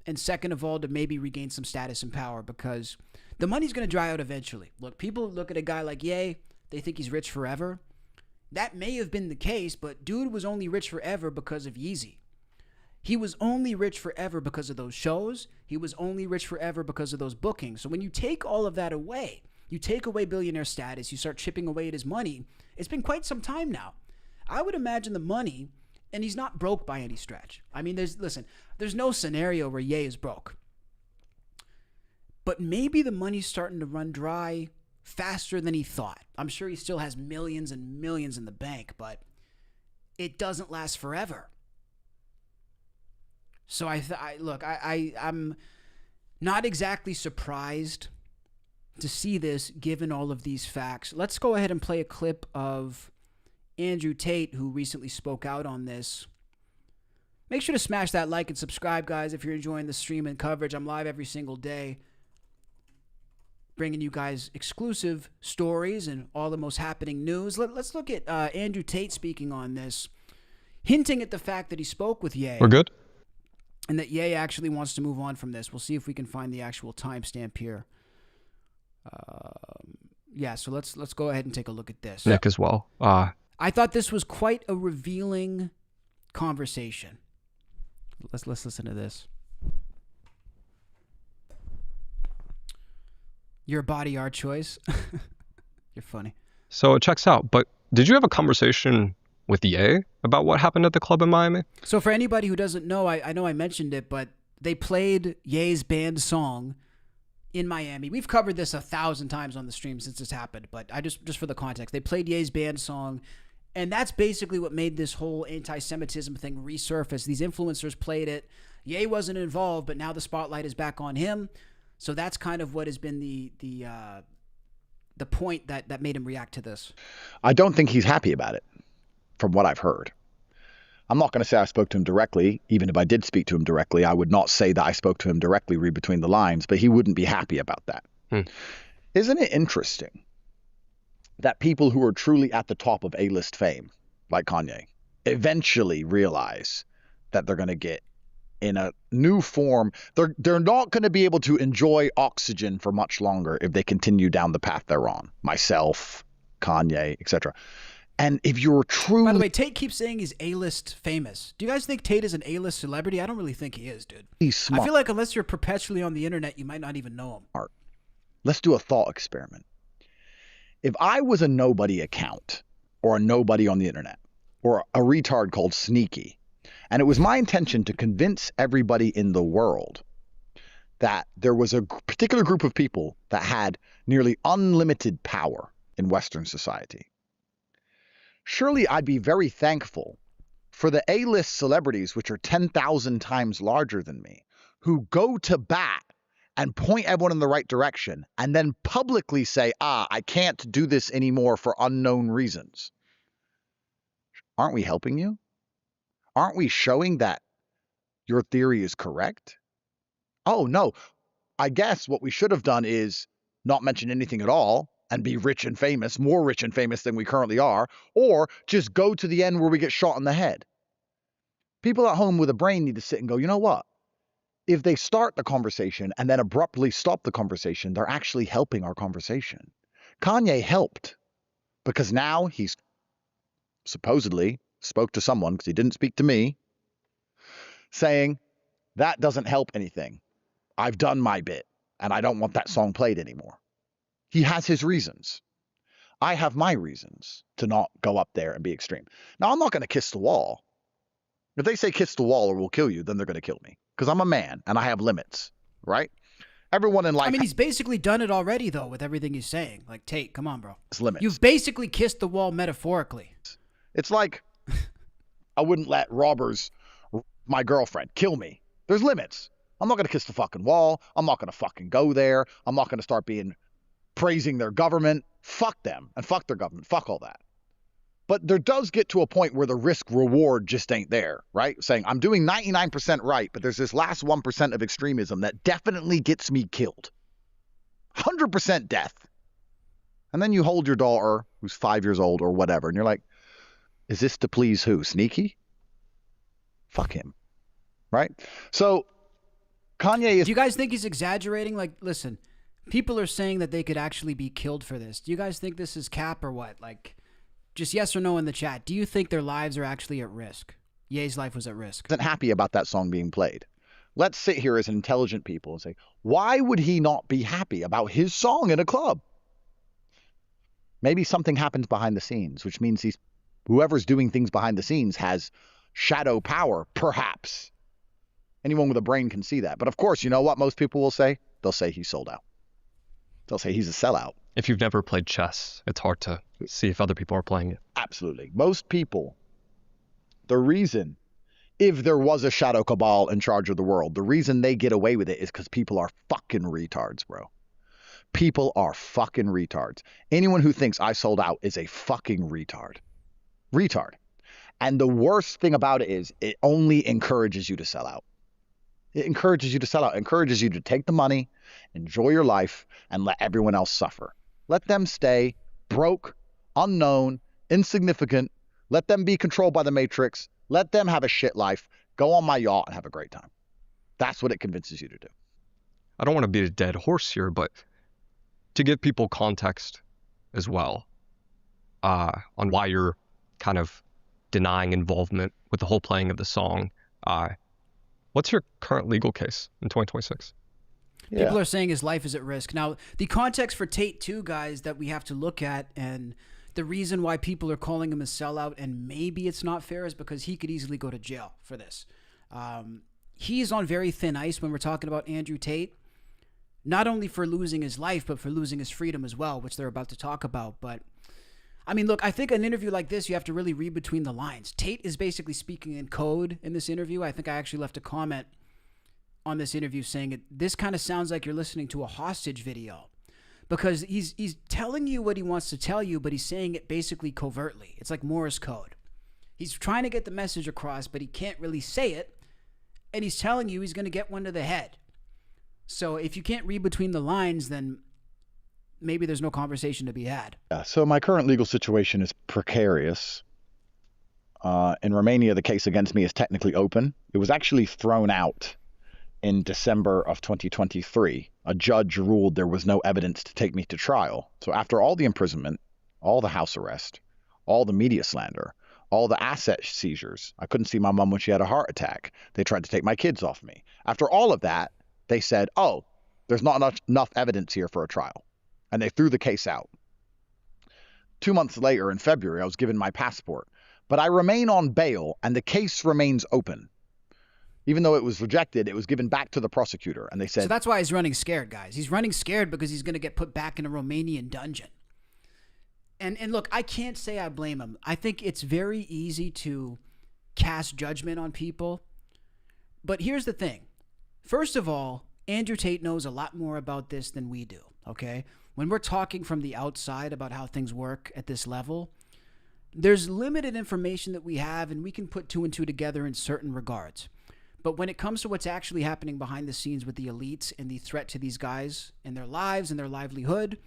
And second of all, to maybe regain some status and power, because the money's going to dry out eventually. Look, people look at a guy like Ye, they think he's rich forever. That may have been the case, but dude was only rich forever because of Yeezy. He was only rich forever because of those shows. He was only rich forever because of those bookings. So when you take all of that away, you take away billionaire status, you start chipping away at his money. It's been quite some time now. I would imagine the money, and he's not broke by any stretch. I mean, there's no scenario where Ye is broke. But maybe the money's starting to run dry faster than he thought. I'm sure he still has millions and millions in the bank, but it doesn't last forever. So I'm not exactly surprised to see this given all of these facts. Let's go ahead and play a clip of Andrew Tate, who recently spoke out on this. Make sure to smash that like and subscribe, guys, if you're enjoying the stream and coverage. I'm live every single day, bringing you guys exclusive stories and all the most happening news. Let's look at Andrew Tate speaking on this, hinting at the fact that he spoke with Ye. We're good? And that Ye actually wants to move on from this. We'll see if we can find the actual timestamp here. So let's go ahead and take a look at this. Nick as well. I thought this was quite a revealing conversation. Let's listen to this. Your body, our choice. You're funny. So it checks out. But did you have a conversation with Ye about what happened at the club in Miami? So for anybody who doesn't know, I know I mentioned it, but they played Ye's band song in Miami. We've covered this 1,000 times on the stream since this happened, but I just for the context, they played Ye's band song, and that's basically what made this whole anti-Semitism thing resurface. These influencers played it. Ye wasn't involved, but now the spotlight is back on him. So that's kind of what has been the point that made him react to this. I don't think he's happy about it, from what I've heard. I'm not going to say I spoke to him directly. Even if I did speak to him directly, I would not say that I spoke to him directly, read between the lines, but he wouldn't be happy about that. Isn't it interesting that people who are truly at the top of A-list fame, like Kanye, eventually realize that they're going to get in a new form. They're not going to be able to enjoy oxygen for much longer if they continue down the path they're on. Myself, Kanye, etc. And if you're true... By the way, Tate keeps saying he's A-list famous. Do you guys think Tate is an A-list celebrity? I don't really think he is, dude. He's smart. I feel like unless you're perpetually on the internet, you might not even know him. Let's do a thought experiment. If I was a nobody account or a nobody on the internet or a retard called Sneaky, and it was my intention to convince everybody in the world that there was a particular group of people that had nearly unlimited power in Western society, surely I'd be very thankful for the A-list celebrities, which are 10,000 times larger than me, who go to bat and point everyone in the right direction and then publicly say, I can't do this anymore for unknown reasons. Aren't we helping you? Aren't we showing that your theory is correct? Oh, no. I guess what we should have done is not mention anything at all and be rich and famous, more rich and famous than we currently are, or just go to the end where we get shot in the head. People at home with a brain need to sit and go, you know what? If they start the conversation and then abruptly stop the conversation, they're actually helping our conversation. Kanye helped because now he's supposedly spoke to someone, because he didn't speak to me, saying, that doesn't help anything. I've done my bit and I don't want that song played anymore. He has his reasons. I have my reasons to not go up there and be extreme. Now, I'm not going to kiss the wall. If they say kiss the wall or we'll kill you, then they're going to kill me. Because I'm a man and I have limits, right? Everyone in life... I mean, he's basically done it already, though, with everything he's saying. Like, Tate, come on, bro. has limits. You've basically kissed the wall metaphorically. It's like I wouldn't let robbers, my girlfriend, kill me. There's limits. I'm not going to kiss the fucking wall. I'm not going to fucking go there. I'm not going to start praising their government. Fuck them and fuck their government. Fuck all that. But there does get to a point where the risk reward just ain't there, right? Saying I'm doing 99% right, but there's this last 1% of extremism that definitely gets me killed. 100% death. And then you hold your daughter, who's 5 years old or whatever, and you're like, is this to please who? Sneaky? Fuck him. Right? So Kanye is... Do you guys think he's exaggerating? Like, listen, people are saying that they could actually be killed for this. Do you guys think this is cap or what? Like, just yes or no in the chat. Do you think their lives are actually at risk? Ye's life was at risk. Isn't happy about that song being played. Let's sit here as intelligent people and say, why would he not be happy about his song in a club? Maybe something happens behind the scenes, which means whoever's doing things behind the scenes has shadow power, perhaps. Anyone with a brain can see that. But of course, you know what most people will say? They'll say he's sold out. They'll say he's a sellout. If you've never played chess, it's hard to see if other people are playing it. Absolutely. Most people, the reason, if there was a shadow cabal in charge of the world, the reason they get away with it is because people are fucking retards, bro. People are fucking retards. Anyone who thinks I sold out is a fucking retard. Retard. And the worst thing about it is it only encourages you to sell out. It encourages you to sell out. It encourages you to take the money, enjoy your life, and let everyone else suffer. Let them stay broke, unknown, insignificant. Let them be controlled by the Matrix. Let them have a shit life. Go on my yacht and have a great time. That's what it convinces you to do. I don't want to beat a dead horse here, but to give people context as well on why you're kind of denying involvement with the whole playing of the song, what's your current legal case in 2026? Yeah. People are saying his life is at risk. Now, the context for Tate too, guys, that we have to look at, and the reason why people are calling him a sellout and maybe it's not fair is because he could easily go to jail for this. He's on very thin ice when we're talking about Andrew Tate, not only for losing his life, but for losing his freedom as well, which they're about to talk about. But I mean, look, I think an interview like this, you have to really read between the lines. Tate is basically speaking in code in this interview. I think I actually left a comment on this interview saying this kind of sounds like you're listening to a hostage video, because he's telling you what he wants to tell you, but he's saying it basically covertly. It's like Morse code. He's trying to get the message across, but he can't really say it, and he's telling you he's going to get one to the head. So if you can't read between the lines, then maybe there's no conversation to be had. Yeah, so my current legal situation is precarious. In Romania, the case against me is technically open. It was actually thrown out in December of 2023. A judge ruled there was no evidence to take me to trial. So after all the imprisonment, all the house arrest, all the media slander, all the asset seizures, I couldn't see my mom when she had a heart attack. They tried to take my kids off me. After all of that, they said, oh, there's not enough evidence here for a trial. And they threw the case out. 2 months later, in February, I was given my passport. But I remain on bail, and the case remains open. Even though it was rejected, it was given back to the prosecutor, and they said... So that's why he's running scared, guys. He's running scared because he's going to get put back in a Romanian dungeon. And look, I can't say I blame him. I think it's very easy to cast judgment on people. But here's the thing. First of all, Andrew Tate knows a lot more about this than we do, okay? When we're talking from the outside about how things work at this level, there's limited information that we have, and we can put two and two together in certain regards. But when it comes to what's actually happening behind the scenes with the elites and the threat to these guys and their lives and their livelihood,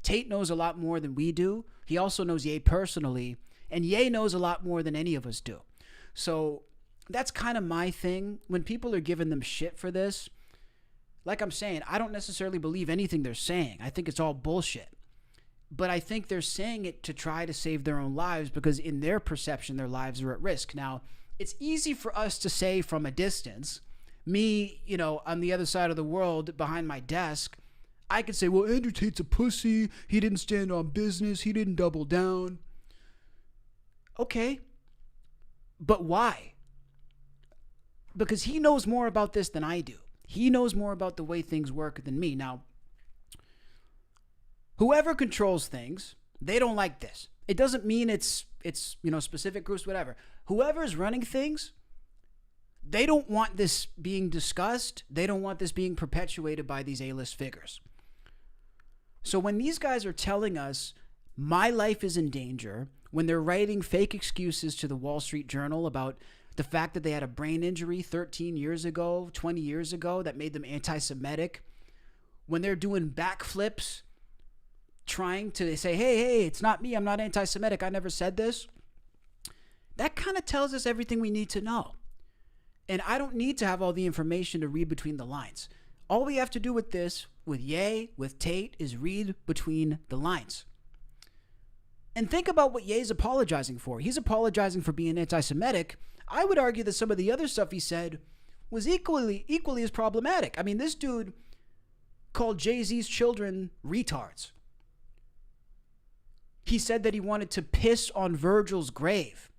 Tate knows a lot more than we do. He also knows Ye personally, and Ye knows a lot more than any of us do. So that's kind of my thing. When people are giving them shit for this, like I'm saying, I don't necessarily believe anything they're saying. I think it's all bullshit. But I think they're saying it to try to save their own lives because in their perception, their lives are at risk. Now, it's easy for us to say from a distance, me, on the other side of the world behind my desk, I could say, well, Andrew Tate's a pussy. He didn't stand on business. He didn't double down. Okay. But why? Because he knows more about this than I do. He knows more about the way things work than me. Now, whoever controls things, they don't like this. It doesn't mean it's specific groups, whatever. Whoever's running things, they don't want this being discussed. They don't want this being perpetuated by these A-list figures. So when these guys are telling us my life is in danger, when they're writing fake excuses to the Wall Street Journal about the fact that they had a brain injury 13 years ago, 20 years ago that made them anti-Semitic, when they're doing backflips, trying to say, hey, it's not me. I'm not anti-Semitic. I never said this. That kind of tells us everything we need to know. And I don't need to have all the information to read between the lines. All we have to do with this, with Ye, with Tate, is read between the lines. And think about what Ye's apologizing for. He's apologizing for being anti-Semitic. I would argue that some of the other stuff he said was equally as problematic. I mean, this dude called Jay-Z's children retards. He said that he wanted to piss on Virgil's grave.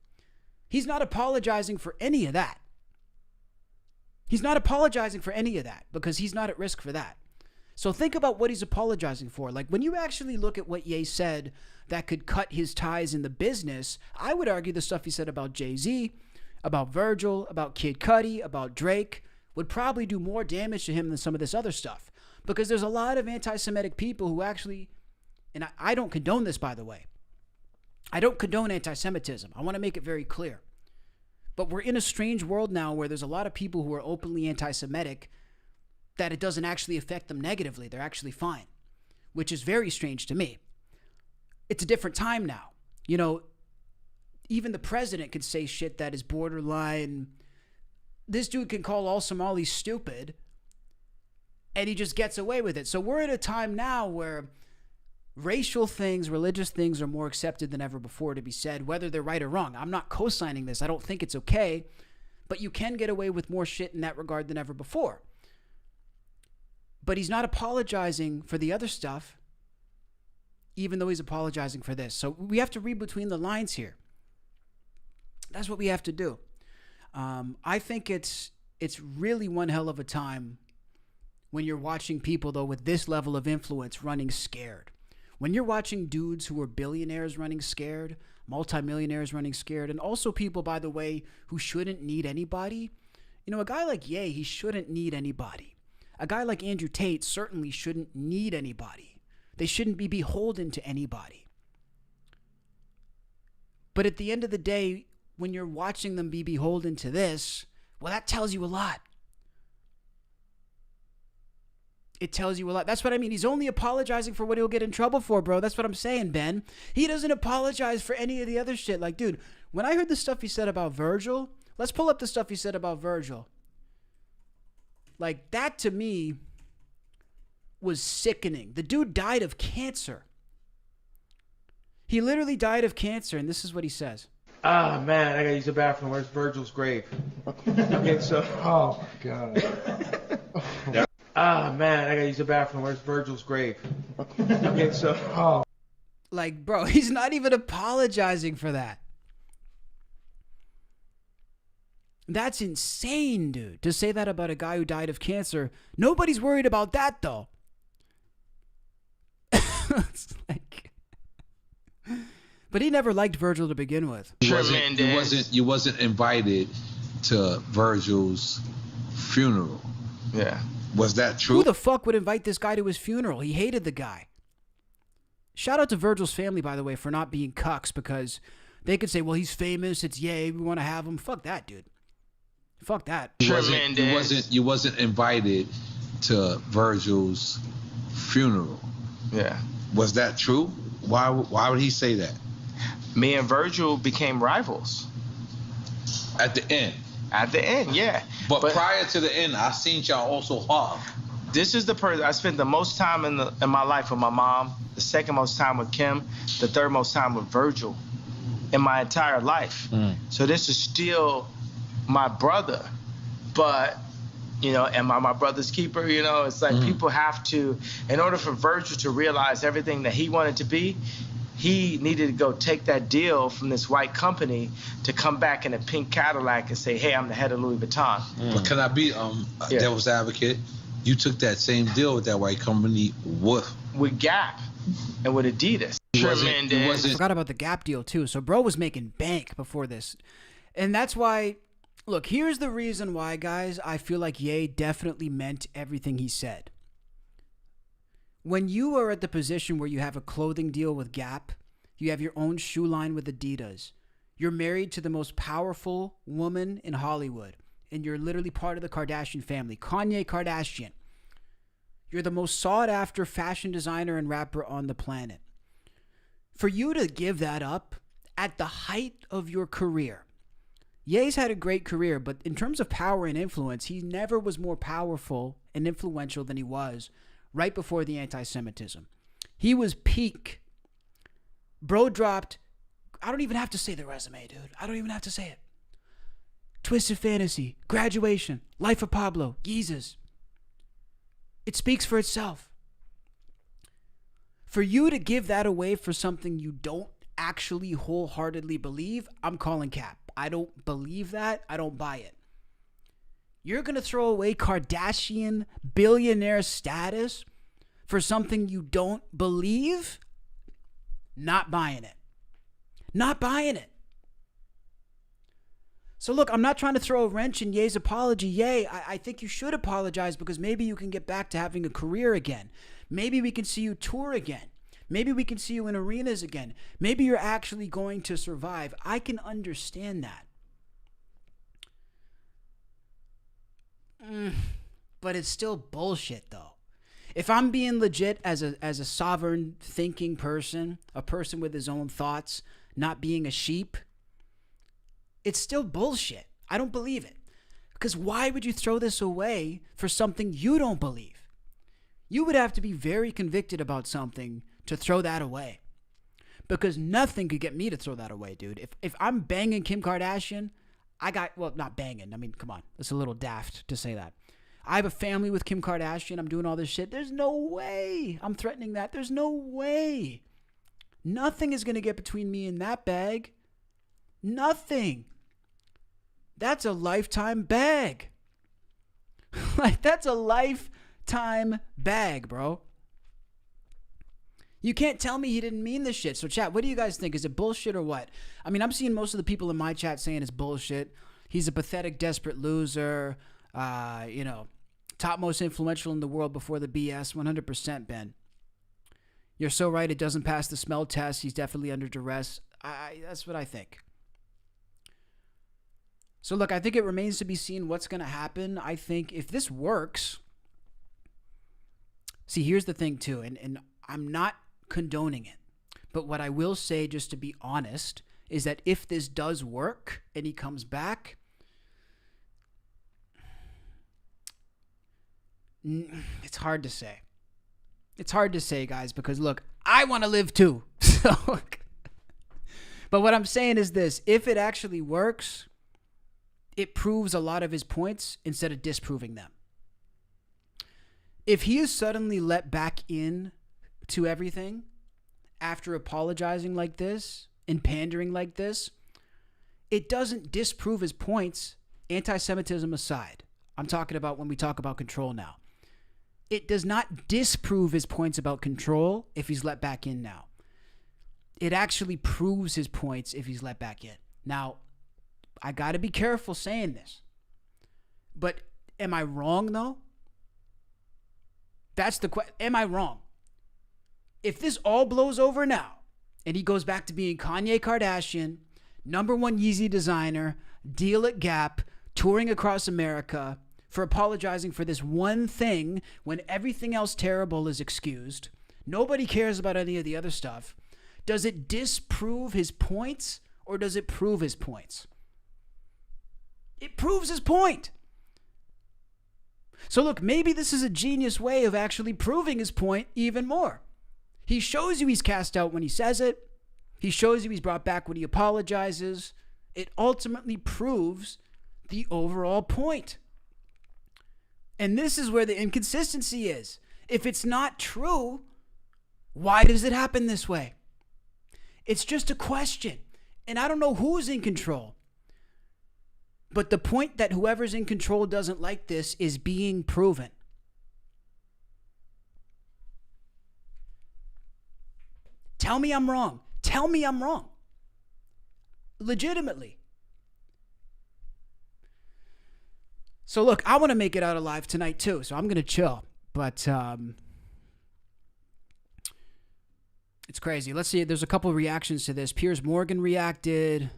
He's not apologizing for any of that. He's not apologizing for any of that because he's not at risk for that. So think about what he's apologizing for. Like when you actually look at what Ye said that could cut his ties in the business, I would argue the stuff he said about Jay-Z, about Virgil, about Kid Cudi, about Drake would probably do more damage to him than some of this other stuff. Because there's a lot of anti-Semitic people who actually, and I don't condone this, by the way. I don't condone anti-Semitism. I want to make it very clear. But we're in a strange world now where there's a lot of people who are openly anti-Semitic that it doesn't actually affect them negatively. They're actually fine, which is very strange to me. It's a different time now. Even the president could say shit that is borderline. This dude can call all Somalis stupid, and he just gets away with it. So we're at a time now where racial things, religious things are more accepted than ever before to be said, whether they're right or wrong. I'm not co-signing this. I don't think it's okay, but you can get away with more shit in that regard than ever before. But he's not apologizing for the other stuff, even though he's apologizing for this. So we have to read between the lines here. That's what we have to do. I think it's really one hell of a time when you're watching people, though, with this level of influence running scared. When you're watching dudes who are billionaires running scared, multimillionaires running scared, and also people, by the way, who shouldn't need anybody. A guy like Ye, he shouldn't need anybody. A guy like Andrew Tate certainly shouldn't need anybody. They shouldn't be beholden to anybody. But at the end of the day, when you're watching them be beholden to this, well, that tells you a lot. It tells you a lot. That's what I mean. He's only apologizing for what he'll get in trouble for, bro. That's what I'm saying, Ben. He doesn't apologize for any of the other shit. Like, dude, when I heard the stuff he said about Virgil, let's pull up the stuff he said about Virgil. Like, that to me was sickening. The dude died of cancer. He literally died of cancer, and this is what he says. Ah, man, I gotta use the bathroom. Where's Virgil's grave? Okay, so... Oh, God. Ah, man, I gotta use the bathroom. Where's Virgil's grave? Okay, so... Oh. Like, bro, he's not even apologizing for that. That's insane, dude. To say that about a guy who died of cancer. Nobody's worried about that, though. It's like... But he never liked Virgil to begin with. You wasn't invited to Virgil's funeral. Yeah. Was that true? Who the fuck would invite this guy to his funeral? He hated the guy. Shout out to Virgil's family, by the way, for not being cucks, because they could say, well, he's famous, it's yay, we want to have him. Fuck that, dude. Fuck that. You wasn't invited to Virgil's funeral. Yeah. Was that true? Why would he say that? Me and Virgil became rivals. At the end? At the end, yeah. But prior to the end, I seen y'all also hug. This is the person I spent the most time in my life with my mom, the second most time with Kim, the third most time with Virgil in my entire life. So this is still my brother, but, you know, am I my brother's keeper? You know, it's like people have to, in order for Virgil to realize everything that he wanted to be, he needed to go take that deal from this white company to come back in a pink Cadillac and say, hey, I'm the head of Louis Vuitton. But can I be devil's advocate? You took that same deal with that white company with Gap and with Adidas. I forgot about the Gap deal, too. So bro was making bank before this. And that's why, look, here's the reason why, guys, I feel like Ye definitely meant everything he said. When you are at the position where you have a clothing deal with Gap, you have your own shoe line with Adidas, you're married to the most powerful woman in Hollywood, and you're literally part of the Kardashian family, Kanye Kardashian. You're the most sought-after fashion designer and rapper on the planet. For you to give that up at the height of your career, Ye's had a great career, but in terms of power and influence, he never was more powerful and influential than he was right before the anti-Semitism. He was peak. Bro dropped, I don't even have to say the resume, dude. I don't even have to say it. Twisted Fantasy, Graduation, Life of Pablo, Yeezus. It speaks for itself. For you to give that away for something you don't actually wholeheartedly believe, I'm calling cap. I don't believe that. I don't buy it. You're going to throw away Kardashian billionaire status for something you don't believe? Not buying it. Not buying it. So look, I'm not trying to throw a wrench in Ye's apology. Ye, I think you should apologize because maybe you can get back to having a career again. Maybe we can see you tour again. Maybe we can see you in arenas again. Maybe you're actually going to survive. I can understand that. But it's still bullshit, though. If I'm being legit as a sovereign thinking person, a person with his own thoughts, not being a sheep, it's still bullshit. I don't believe it. Because why would you throw this away for something you don't believe? You would have to be very convicted about something to throw that away. Because nothing could get me to throw that away, dude. If I'm banging Kim Kardashian, not banging. I mean, come on. It's a little daft to say that. I have a family with Kim Kardashian. I'm doing all this shit. There's no way I'm threatening that. There's no way. Nothing is going to get between me and that bag. Nothing. That's a lifetime bag. Like, that's a lifetime bag, bro. You can't tell me he didn't mean this shit. So, chat, what do you guys think? Is it bullshit or what? I mean, I'm seeing most of the people in my chat saying it's bullshit. He's a pathetic, desperate loser. Top most influential in the world before the BS. 100%, Ben. You're so right. It doesn't pass the smell test. He's definitely under duress. That's what I think. So, look, I think it remains to be seen what's going to happen. I think if this works, See, here's the thing too, and I'm not condoning it, but what I will say, just to be honest, is that if this does work and he comes back, it's hard to say. It's hard to say, guys, because look, I want to live too. So, but what I'm saying is this: if it actually works, it proves a lot of his points instead of disproving them. If he is suddenly let back in to everything after apologizing like this and pandering like this, it doesn't disprove his points, anti-Semitism aside. I'm talking about when we talk about control now. It does not disprove his points about control if he's let back in now. It actually proves his points if he's let back in. Now, I got to be careful saying this. But am I wrong, though? That's the question. Am I wrong? If this all blows over now, and he goes back to being Kanye Kardashian, #1 Yeezy designer, deal at Gap, touring across America, for apologizing for this one thing when everything else terrible is excused, nobody cares about any of the other stuff, does it disprove his points or does it prove his points? It proves his point. So look, maybe this is a genius way of actually proving his point even more. He shows you he's cast out when he says it. He shows you he's brought back when he apologizes. It ultimately proves the overall point. And this is where the inconsistency is. If it's not true, why does it happen this way? It's just a question. And I don't know who's in control. But the point that whoever's in control doesn't like this is being proven. Tell me I'm wrong. Tell me I'm wrong. Legitimately. So look, I want to make it out alive tonight too, so I'm going to chill. But it's crazy. Let's see. There's a couple of reactions to this. Piers Morgan reacted.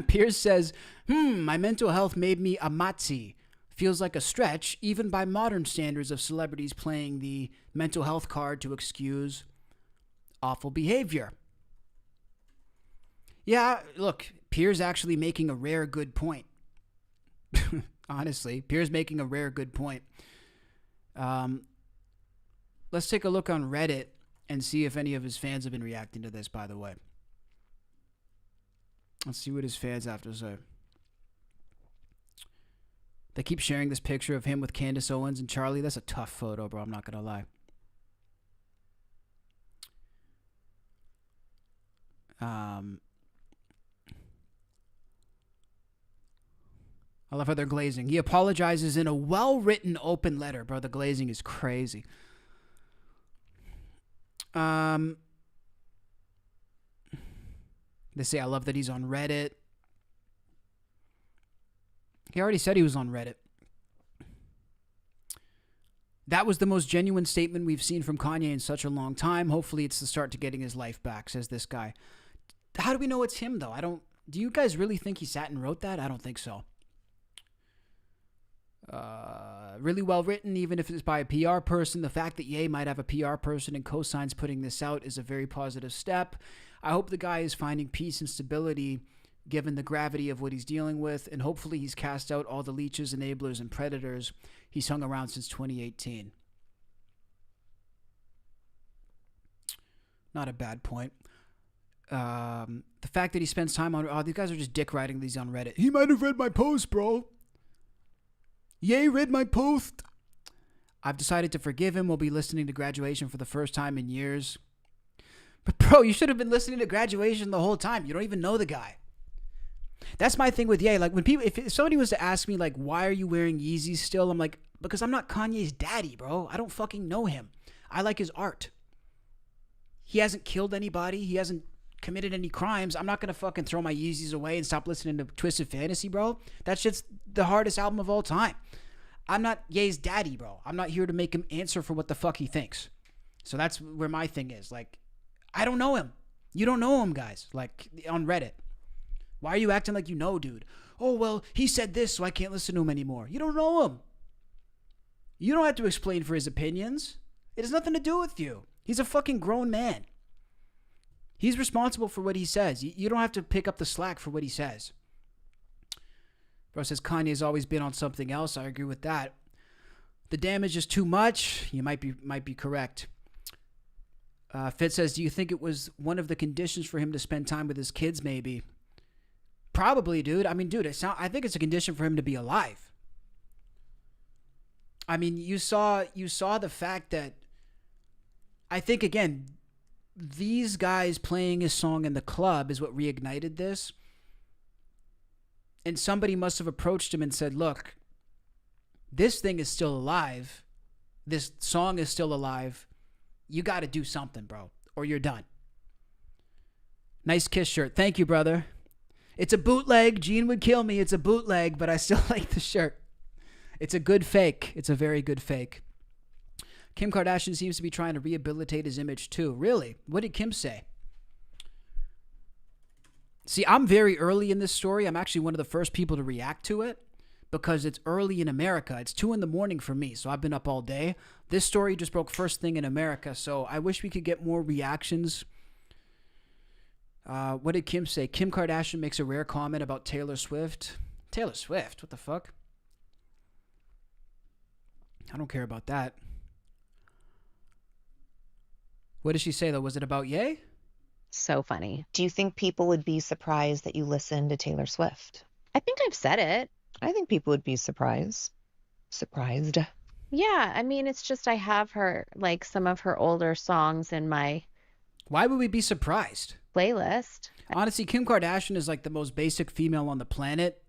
Piers says, my mental health made me a matzi. Feels like a stretch, even by modern standards of celebrities playing the mental health card to excuse awful behavior. Yeah, look, Piers actually making a rare good point. Honestly, Piers making a rare good point. Let's take a look on Reddit and see if any of his fans have been reacting to this, by the way. Let's see what his fans have to say. They keep sharing this picture of him with Candace Owens and Charlie. That's a tough photo, bro. I'm not going to lie. I love how they're glazing. He apologizes in a well-written open letter. Bro, the glazing is crazy. They say, I love that he's on Reddit. He already said he was on Reddit. That was the most genuine statement we've seen from Kanye in such a long time. Hopefully it's the start to getting his life back, says this guy. How do we know it's him, though? Do you guys really think he sat and wrote that? I don't think so. Really well written, even if it's by a PR person. The fact that Ye might have a PR person and co-signs putting this out is a very positive step. I hope the guy is finding peace and stability given the gravity of what he's dealing with, and hopefully he's cast out all the leeches, enablers, and predators he's hung around since 2018. Not a bad point. The fact that he spends time on... these guys are just dick riding these on Reddit. He might have read my post, bro. Ye read my post. I've decided to forgive him. We'll be listening to Graduation for the first time in years. But bro, you should have been listening to Graduation the whole time. You don't even know the guy. That's my thing with Ye. Like when people, if somebody was to ask me like, why are you wearing Yeezys still? I'm like, because I'm not Kanye's daddy, bro. I don't fucking know him. I like his art. He hasn't killed anybody. He hasn't committed any crimes. I'm not going to fucking throw my Yeezys away and stop listening to Twisted Fantasy, bro. That shit's the hardest album of all time. I'm not Ye's daddy, bro. I'm not here to make him answer for what the fuck he thinks. So that's where my thing is. Like, I don't know him. You don't know him, guys. Like, on Reddit. Why are you acting like you know, dude? Oh, well, he said this, so I can't listen to him anymore. You don't know him. You don't have to explain for his opinions. It has nothing to do with you. He's a fucking grown man. He's responsible for what he says. You don't have to pick up the slack for what he says. Bro says Kanye's always been on something else. I agree with that. The damage is too much. You might be correct. Fitz says, do you think it was one of the conditions for him to spend time with his kids? Maybe. Probably, dude. I mean, dude, I think it's a condition for him to be alive. I mean, you saw the fact that, I think, again, these guys playing his song in the club is what reignited this. And somebody must have approached him and said, look, this thing is still alive. This song is still alive. You got to do something, bro, or you're done. Nice Kiss shirt. Thank you, brother. It's a bootleg. Gene would kill me. It's a bootleg, but I still like the shirt. It's a good fake. It's a very good fake. Kim Kardashian seems to be trying to rehabilitate his image too. Really? What did Kim say? See, I'm very early in this story. I'm actually one of the first people to react to it because it's early in America. It's 2 a.m. for me, so I've been up all day. This story just broke first thing in America, so I wish we could get more reactions. What did Kim say? Kim Kardashian makes a rare comment about Taylor Swift. Taylor Swift? What the fuck? I don't care about that. What did she say, though? Was it about Ye? So funny. Do you think people would be surprised that you listen to Taylor Swift? I think I've said it. I think people would be surprised. Surprised. Yeah, I mean, it's just I have her, like, some of her older songs in my... Why would we be surprised? Playlist. Honestly, Kim Kardashian is like the most basic female on the planet.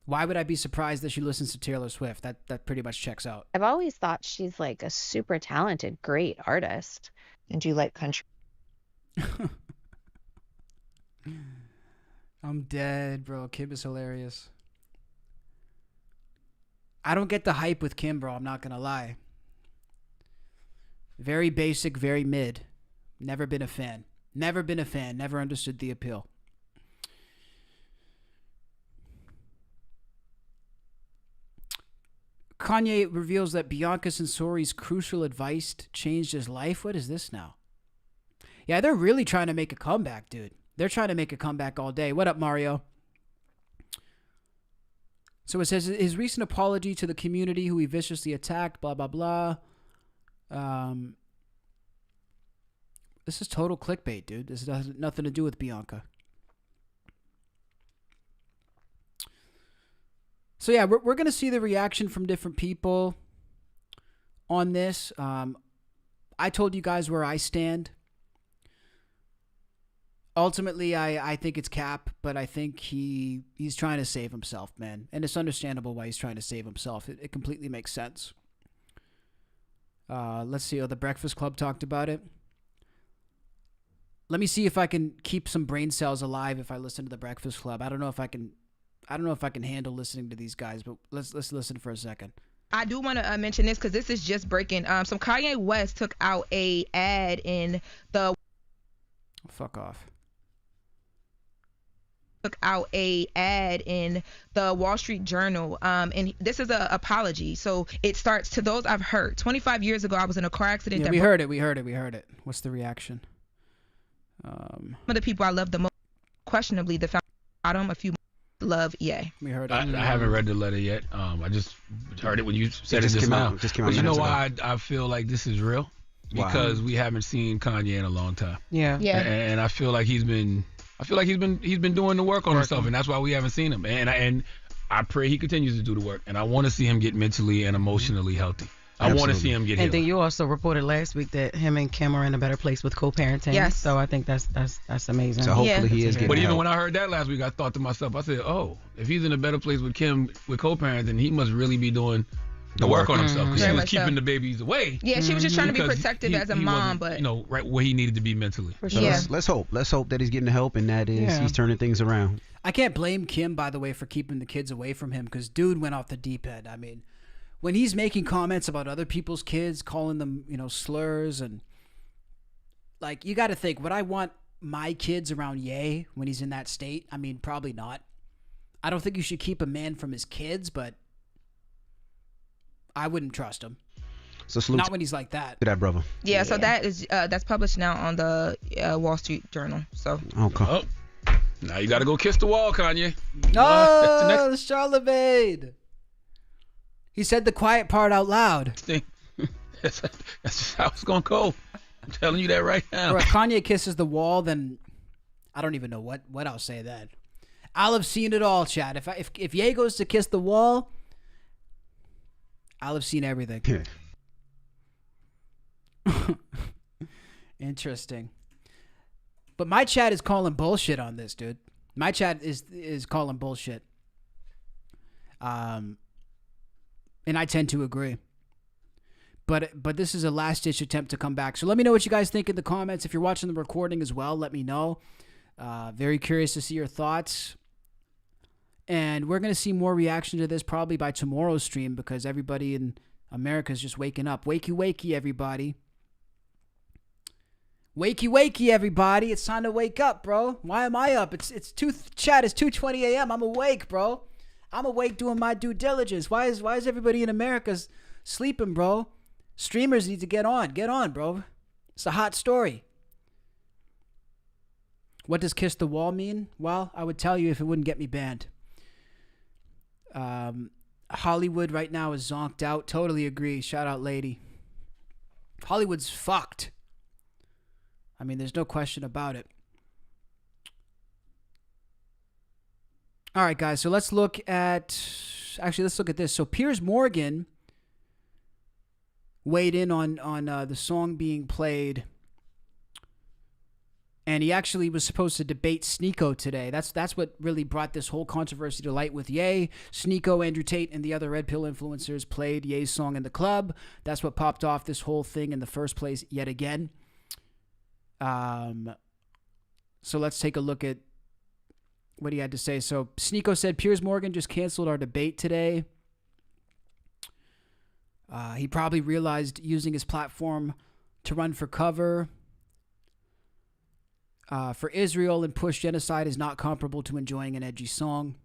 Why would I be surprised that she listens to Taylor Swift? That pretty much checks out. I've always thought she's like a super talented, great artist. And do you like country? I'm dead, bro. Kim is hilarious. I don't get the hype with Kim, bro. I'm not going to lie. Very basic, very mid. Never been a fan. Never been a fan. Never understood the appeal. Kanye reveals that Bianca Censori's crucial advice changed his life. What is this now? Yeah, they're really trying to make a comeback, dude. They're trying to make a comeback all day. What up, Mario? So it says his recent apology to the community who he viciously attacked, blah, blah, blah. This is total clickbait, dude. This has nothing to do with Bianca. So yeah, we're going to see the reaction from different people on this. I told you guys where I stand. Ultimately, I think it's Cap, but I think he's trying to save himself, man. And it's understandable why he's trying to save himself. It completely makes sense. Let's see. Oh, the Breakfast Club talked about it. Let me see if I can keep some brain cells alive if I listen to the Breakfast Club. I don't know if I can handle listening to these guys, but let's listen for a second. I do want to mention this because this is just breaking. So Kanye West took out a ad in the... Fuck off. Took out a ad in the Wall Street Journal, and this is an apology. So it starts, to those I've hurt. 25 years ago, I was in a car accident. Yeah, we heard it. What's the reaction? Some of the people I love the most, questionably, the bottom, a few love, yeah. We heard it. I haven't read the letter yet. I just heard it when you said it just now. But you know why I feel like this is real? Because we haven't seen Kanye in a long time. Yeah. And I feel like he's been doing the work on himself, and that's why we haven't seen him. And I pray he continues to do the work, and I want to see him get mentally and emotionally healthy. I want to see him get healed. And then you also reported last week that him and Kim are in a better place with co-parenting. Yes. So I think that's amazing. So hopefully he is getting But even help. when I heard that last week, I thought to myself, I said, oh, if he's in a better place with Kim with co-parenting, he must really be doing the work on himself, because she was keeping the babies away. Yeah, she was just trying to be protective as a mom, but right where he needed to be mentally. So let's hope that he's getting the help, and that is he's turning things around. I can't blame Kim, by the way, for keeping the kids away from him, because dude went off the deep end. I mean, when he's making comments about other people's kids, calling them, slurs, and like, you got to think, would I want my kids around Ye when he's in that state? I mean, probably not. I don't think you should keep a man from his kids, but I wouldn't trust him. So salute Not when he's like that. to that brother. Yeah, so that is that's published now on the Wall Street Journal. So Okay. Oh, now you got to go kiss the wall, Kanye. No, Charlemagne. He said the quiet part out loud. That's just how it's going to go. I'm telling you that right now. Bro, if Kanye kisses the wall, then I don't even know what I'll say then. I'll have seen it all, Chad. If Ye goes to kiss the wall, I'll have seen everything. Interesting. But my chat is calling bullshit on this, dude. My chat is calling bullshit. And I tend to agree. But this is a last-ditch attempt to come back. So let me know what you guys think in the comments. If you're watching the recording as well, let me know. Very curious to see your thoughts. And we're going to see more reaction to this probably by tomorrow's stream because everybody in America is just waking up. Wakey, wakey, everybody. Wakey, wakey, everybody. It's time to wake up, bro. Why am I up? It's 2:20 a.m. I'm awake, bro. I'm awake doing my due diligence. Why is everybody in America sleeping, bro? Streamers need to get on. Get on, bro. It's a hot story. What does kiss the wall mean? Well, I would tell you if it wouldn't get me banned. Hollywood right now is zonked out. Totally agree. Shout out, lady. Hollywood's fucked. I mean, there's no question about it. All right, guys. So let's look at this. So Piers Morgan weighed in on the song being played. And he actually was supposed to debate Sneeko today. That's what really brought this whole controversy to light with Ye. Sneeko, Andrew Tate, and the other Red Pill influencers played Ye's song in the club. That's what popped off this whole thing in the first place yet again. So let's take a look at what he had to say. So Sneeko said, Piers Morgan just canceled our debate today. He probably realized using his platform to run for cover for Israel and push genocide is not comparable to enjoying an edgy song.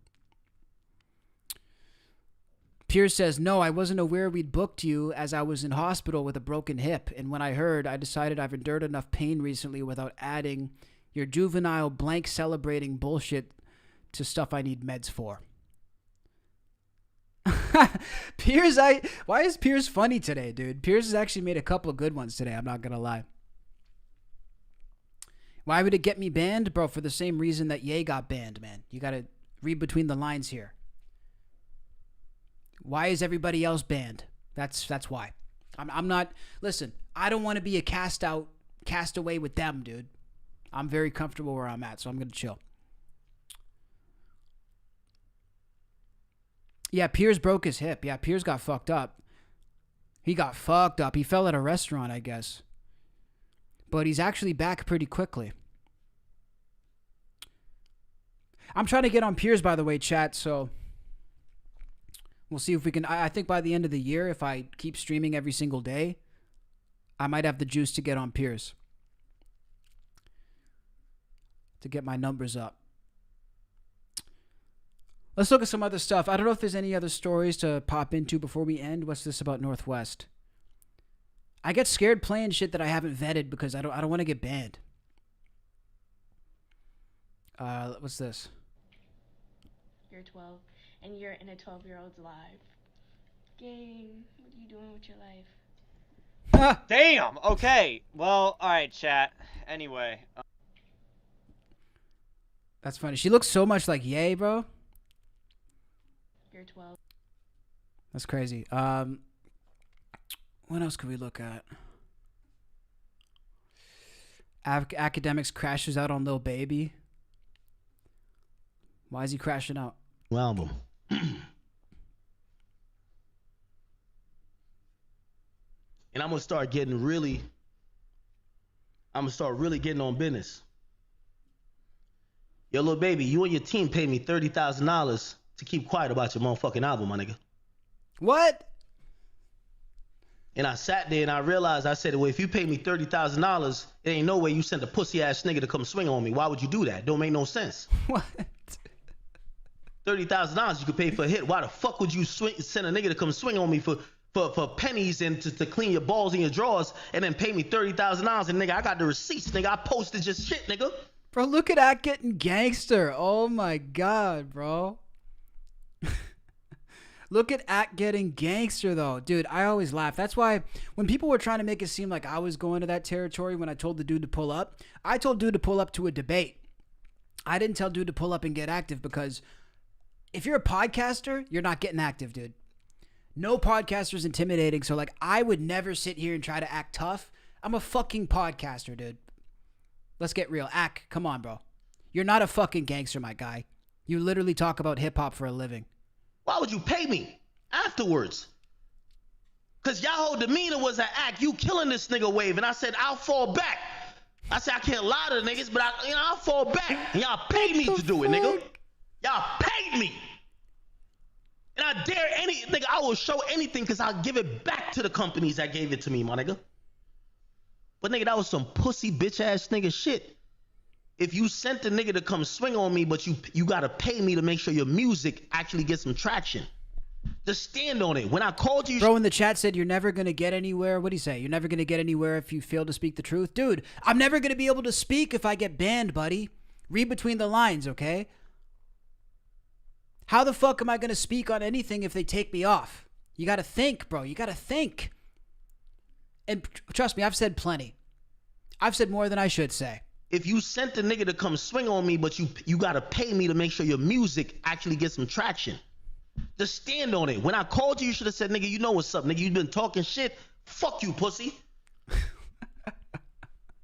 Piers says, no, I wasn't aware we'd booked you as I was in hospital with a broken hip. And when I heard, I decided I've endured enough pain recently without adding your juvenile blank celebrating bullshit to stuff I need meds for. Piers, why is Piers funny today, dude? Piers has actually made a couple of good ones today. I'm not going to lie. Why would it get me banned? Bro, for the same reason that Ye got banned, man. You got to read between the lines here. Why is everybody else banned? That's why. I'm not... Listen, I don't want to be a castaway with them, dude. I'm very comfortable where I'm at, so I'm going to chill. Yeah, Piers broke his hip. Yeah, Piers got fucked up. He got fucked up. He fell at a restaurant, I guess. But he's actually back pretty quickly. I'm trying to get on Piers, by the way, chat, so we'll see if we can. I think by the end of the year, if I keep streaming every single day, I might have the juice to get on Piers. To get my numbers up. Let's look at some other stuff. I don't know if there's any other stories to pop into before we end. What's this about Northwest? I get scared playing shit that I haven't vetted because I don't want to get banned. What's this? You're 12 and you're in a 12-year-old's life. Gang, what are you doing with your life? Damn. Okay. Well, all right, chat. Anyway. That's funny. She looks so much like Ye, bro. You're 12. That's crazy. What else could we look at? Academics crashes out on Lil Baby. Why is he crashing out? Album. And I'm gonna start really getting on business. Yo, Lil Baby, you and your team paid me $30,000 to keep quiet about your motherfucking album, my nigga. What? And I sat there and I realized, I said, well, if you pay me $30,000, there ain't no way you sent a pussy ass nigga to come swing on me. Why would you do that? Don't make no sense. What? $30,000 you could pay for a hit. Why the fuck would you send a nigga to come swing on me for for pennies and to clean your balls in your drawers and then pay me $30,000 and nigga, I got the receipts, nigga. I posted just shit, nigga. Bro, look at Act getting gangster. Oh my God, bro. Look at Act getting gangster though. Dude, I always laugh. That's why when people were trying to make it seem like I was going to that territory when I told the dude to pull up, I told dude to pull up to a debate. I didn't tell dude to pull up and get active because if you're a podcaster, you're not getting active, dude. No podcaster is intimidating. So like I would never sit here and try to act tough. I'm a fucking podcaster, dude. Let's get real. Act, come on, bro. You're not a fucking gangster, my guy. You literally talk about hip hop for a living. Why would you pay me afterwards? Because y'all whole demeanor was an act. You killing this nigga wave. And I said, I'll fall back. I said, I can't lie to the niggas, but I'll fall back. And y'all paid me to do it, nigga. Y'all paid me. And I dare nigga, I will show anything because I'll give it back to the companies that gave it to me, my nigga. But nigga, that was some pussy bitch ass nigga shit. If you sent the nigga to come swing on me, but you gotta pay me to make sure your music actually gets some traction. Just stand on it. When I called you, bro, in the chat said you're never gonna get anywhere. What do you say? You're never gonna get anywhere if you fail to speak the truth, dude. I'm never gonna be able to speak if I get banned, buddy. Read between the lines, okay? How the fuck am I gonna speak on anything if they take me off? You gotta think, bro. You gotta think. And trust me, I've said plenty. I've said more than I should say. If you sent the nigga to come swing on me, but you gotta pay me to make sure your music actually gets some traction. Just stand on it. When I called you should have said, nigga, you know what's up, nigga. You've been talking shit. Fuck you, pussy.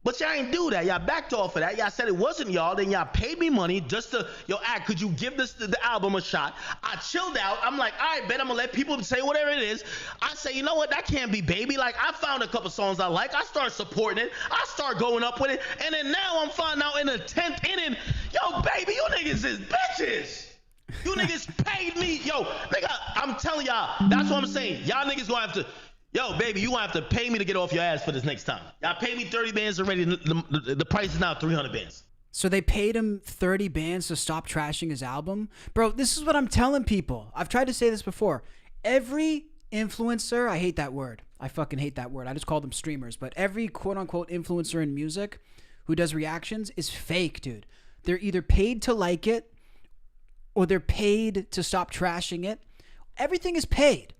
But y'all ain't do that. Y'all backed off of that. Y'all said it wasn't y'all. Then y'all paid me money just to, Act, could you give the album a shot? I chilled out. I'm like, all right, bet I'm going to let people say whatever it is. I say, you know what? That can't be, baby. Like, I found a couple songs I like. I start supporting it. I start going up with it. And then now I'm finding out in the 10th inning, yo, baby, you niggas is bitches. You niggas paid me. Yo, nigga, I'm telling y'all, that's what I'm saying. Y'all niggas going to have to, yo, baby, you gonna have to pay me to get off your ass for this next time. Y'all paid me 30 bands already. The price is now 300 bands. So they paid him 30 bands to stop trashing his album? Bro, this is what I'm telling people. I've tried to say this before. Every influencer, I hate that word. I fucking hate that word. I just call them streamers. But every quote-unquote influencer in music who does reactions is fake, dude. They're either paid to like it or they're paid to stop trashing it. Everything is paid.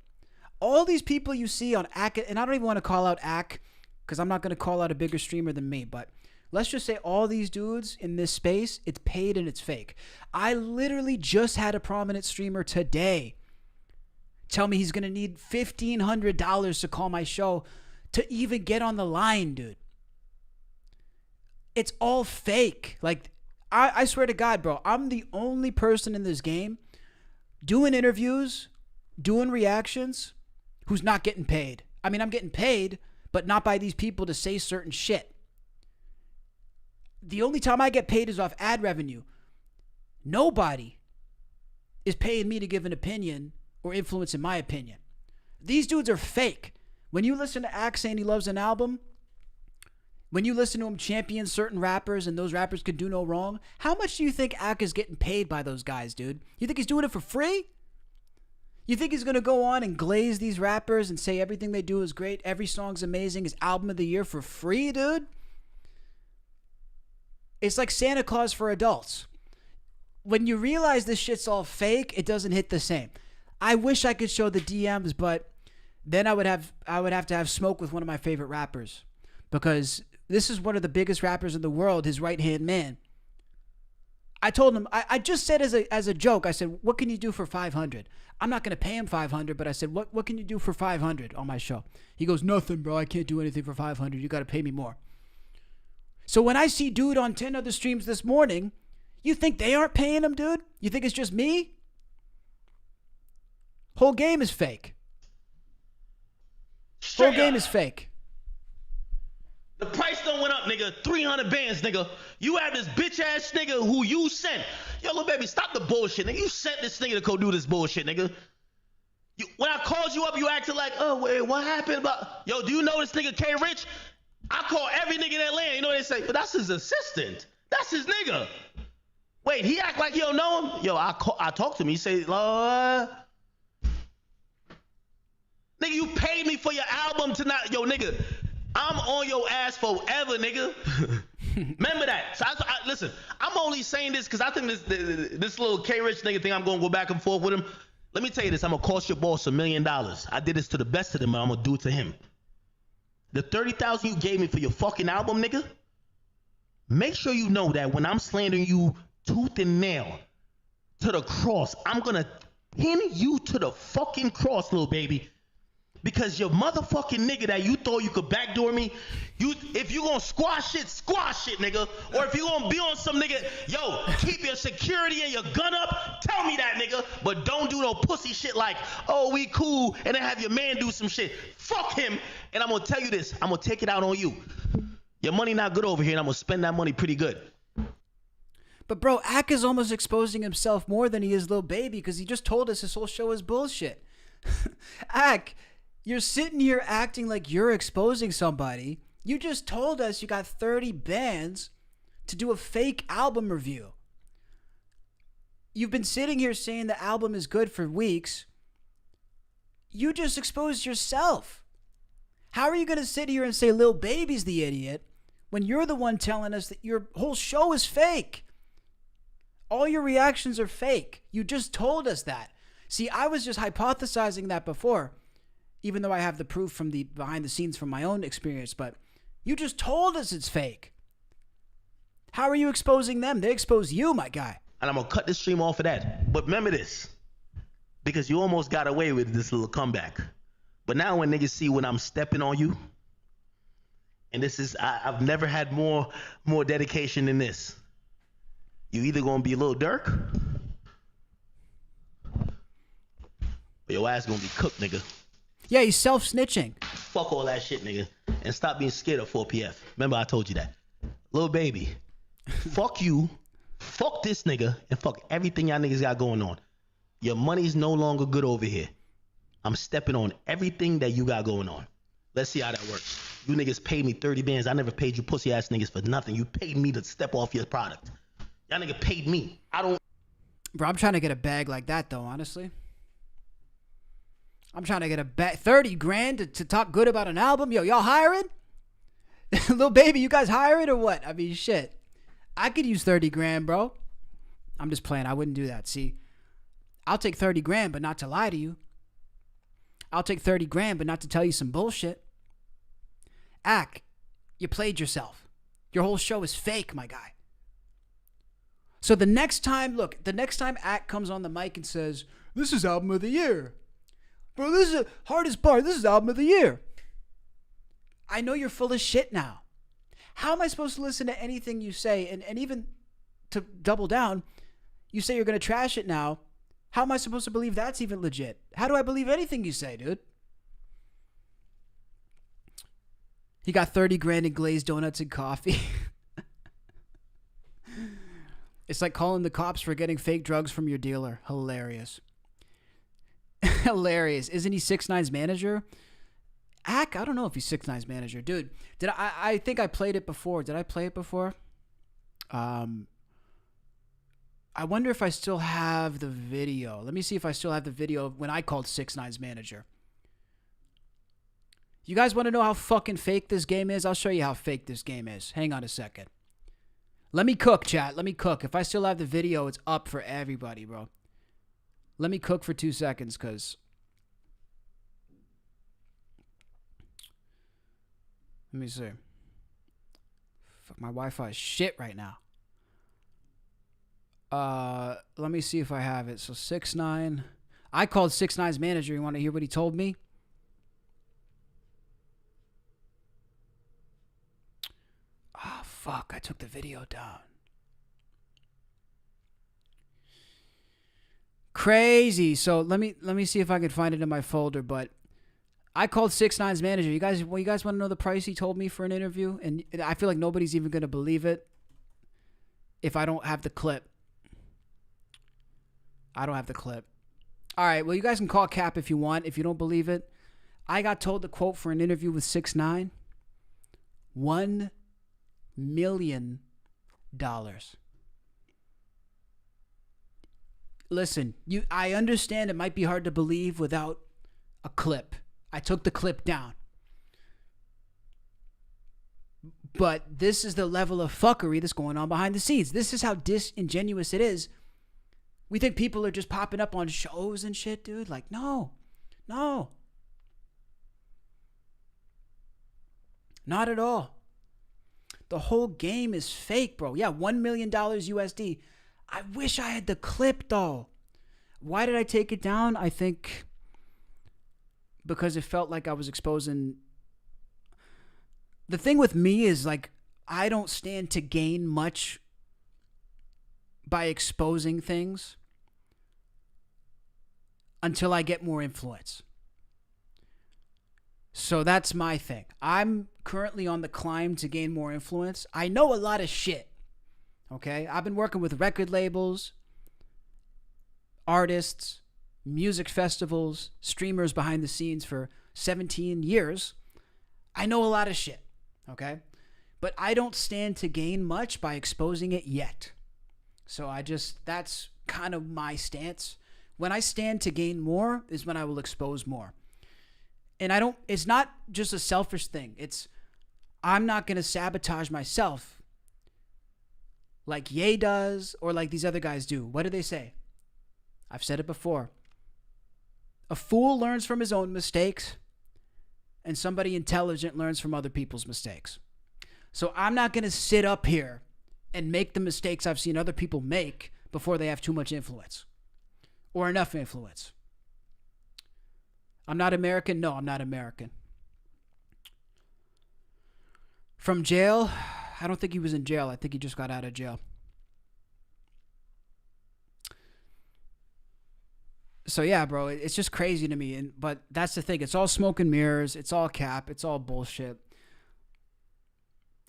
All these people you see on Ack, and I don't even want to call out Ack because I'm not going to call out a bigger streamer than me, but let's just say all these dudes in this space, it's paid and it's fake. I literally just had a prominent streamer today tell me he's going to need $1,500 to call my show to even get on the line, dude. It's all fake. Like, I swear to God, bro, I'm the only person in this game doing interviews, doing reactions, who's not getting paid. I mean, I'm getting paid, but not by these people to say certain shit. The only time I get paid is off ad revenue. Nobody is paying me to give an opinion or influence in my opinion. These dudes are fake. When you listen to Axe saying he loves an album, when you listen to him champion certain rappers and those rappers can do no wrong, how much do you think Axe is getting paid by those guys, dude? You think he's doing it for free? You think he's going to go on and glaze these rappers and say everything they do is great, every song's amazing, his album of the year for free, dude? It's like Santa Claus for adults. When you realize this shit's all fake, it doesn't hit the same. I wish I could show the DMs, but then I would have to have smoke with one of my favorite rappers because this is one of the biggest rappers in the world, his right-hand man. I told him, I just said as a joke, I said, what can you do for 500? I'm not going to pay him 500, but I said, what can you do for 500 on my show? He goes, nothing, bro. I can't do anything for 500. You got to pay me more. So when I see dude on 10 other streams this morning, you think they aren't paying him, dude? You think it's just me? Whole game is fake. Whole game is fake. The price done went up, nigga. 300 bands, nigga. You have this bitch ass nigga who you sent. Yo, little baby, stop the bullshit, nigga. You sent this nigga to go do this bullshit, nigga. When I called you up, you acted like, oh, wait, what happened about... Yo, do you know this nigga K Rich? I call every nigga in Atlanta. You know what they say? But that's his assistant. That's his nigga. Wait, he act like you don't know him? Yo, I talked to him. He say, Nigga, you paid me for your album tonight. Yo, nigga, I'm on your ass forever, nigga. Remember that. So listen, I'm only saying this because I think this little K-Rich nigga think I'm going to go back and forth with him. Let me tell you this. I'm going to cost your boss $1 million. I did this to the best of them, and I'm going to do it to him. The $30,000 you gave me for your fucking album, nigga, make sure you know that when I'm slandering you tooth and nail to the cross, I'm going to pin you to the fucking cross, little baby. Because your motherfucking nigga that you thought you could backdoor me, if you gonna squash it, nigga. Or if you gonna be on some nigga, yo, keep your security and your gun up, tell me that, nigga. But don't do no pussy shit like, oh, we cool, and then have your man do some shit. Fuck him, and I'm gonna tell you this, I'm gonna take it out on you. Your money not good over here, and I'm gonna spend that money pretty good. But bro, Ak is almost exposing himself more than he is Lil Baby because he just told us his whole show is bullshit. Ak, you're sitting here acting like you're exposing somebody. You just told us you got 30 bands to do a fake album review. You've been sitting here saying the album is good for weeks. You just exposed yourself. How are you going to sit here and say Lil Baby's the idiot when you're the one telling us that your whole show is fake? All your reactions are fake. You just told us that. See, I was just hypothesizing that before, even though I have the proof from the behind the scenes from my own experience, but you just told us it's fake. How are you exposing them? They expose you, my guy. And I'm going to cut this stream off of that. But remember this, because you almost got away with this little comeback. But now when niggas see when I'm stepping on you, and this is, I've never had more dedication than this. You either going to be a little Dirk, or your ass going to be cooked, nigga. Yeah, he's self-snitching. Fuck all that shit, nigga. And stop being scared of 4PF. Remember I told you that. Lil Baby, fuck you, fuck this nigga, and fuck everything y'all niggas got going on. Your money's no longer good over here. I'm stepping on everything that you got going on. Let's see how that works. You niggas paid me 30 bands. I never paid you pussy ass niggas for nothing. You paid me to step off your product. Y'all nigga paid me. I don't. Bro, I'm trying to get a bag like that though, honestly. I'm trying to get a bag, 30 grand to talk good about an album. Yo, y'all hiring? Lil Baby, you guys hiring or what? I mean, shit. I could use 30 grand, bro. I'm just playing. I wouldn't do that. See, I'll take 30 grand, but not to lie to you. I'll take 30 grand, but not to tell you some bullshit. Ak, you played yourself. Your whole show is fake, my guy. So the next time Ak comes on the mic and says, this is album of the year. Bro, this is the hardest part. This is album of the year. I know you're full of shit now. How am I supposed to listen to anything you say? And even to double down, you say you're going to trash it now. How am I supposed to believe that's even legit? How do I believe anything you say, dude? He got 30 grand in glazed donuts and coffee. It's like calling the cops for getting fake drugs from your dealer. Hilarious. Hilarious. Isn't he 6ix9ine's manager? Ak, I don't know if he's 6ix9ine's manager. Dude, I think I played it before. Did I play it before? I wonder if I still have the video. Let me see if I still have the video of when I called 6ix9ine's manager. You guys want to know how fucking fake this game is? I'll show you how fake this game is. Hang on a second. Let me cook, chat. Let me cook. If I still have the video, it's up for everybody, bro. Let me cook for 2 seconds, because... Let me see. Fuck, my Wi-Fi is shit right now. Let me see if I have it. So 6ix9ine. I called 6ix9ine's manager. You want to hear what he told me? Oh, fuck. I took the video down. Crazy. So let me see if I can find it in my folder, but I called 6ix9ine's manager. You guys want to know the price he told me for an interview? And I feel like nobody's even going to believe it if I don't have the clip. I don't have the clip. All right, well, you guys can call Cap if you want. If you don't believe it, I got told the quote for an interview with 6ix9ine, $1 million. Listen, I understand it might be hard to believe without a clip. I took the clip down. But this is the level of fuckery that's going on behind the scenes. This is how disingenuous it is. We think people are just popping up on shows and shit, dude. Like, no. Not at all. The whole game is fake, bro. Yeah, $1 million USD. I wish I had the clip, though. Why did I take it down? I think because it felt like I was exposing. The thing with me is, like, I don't stand to gain much by exposing things until I get more influence. So that's my thing. I'm currently on the climb to gain more influence. I know a lot of shit. Okay? I've been working with record labels, artists, music festivals, streamers behind the scenes for 17 years. I know a lot of shit. Okay? But I don't stand to gain much by exposing it yet. So that's kind of my stance. When I stand to gain more is when I will expose more. And it's not just a selfish thing. I'm not going to sabotage myself like Ye does or like these other guys do. What do they say? I've said it before. A fool learns from his own mistakes, and somebody intelligent learns from other people's mistakes. So I'm not going to sit up here and make the mistakes I've seen other people make before they have too much influence or enough influence. I'm not American? No, I'm not American. From jail? I don't think he was in jail. I think he just got out of jail. So yeah, bro, it's just crazy to me. But that's the thing. It's all smoke and mirrors. It's all cap. It's all bullshit.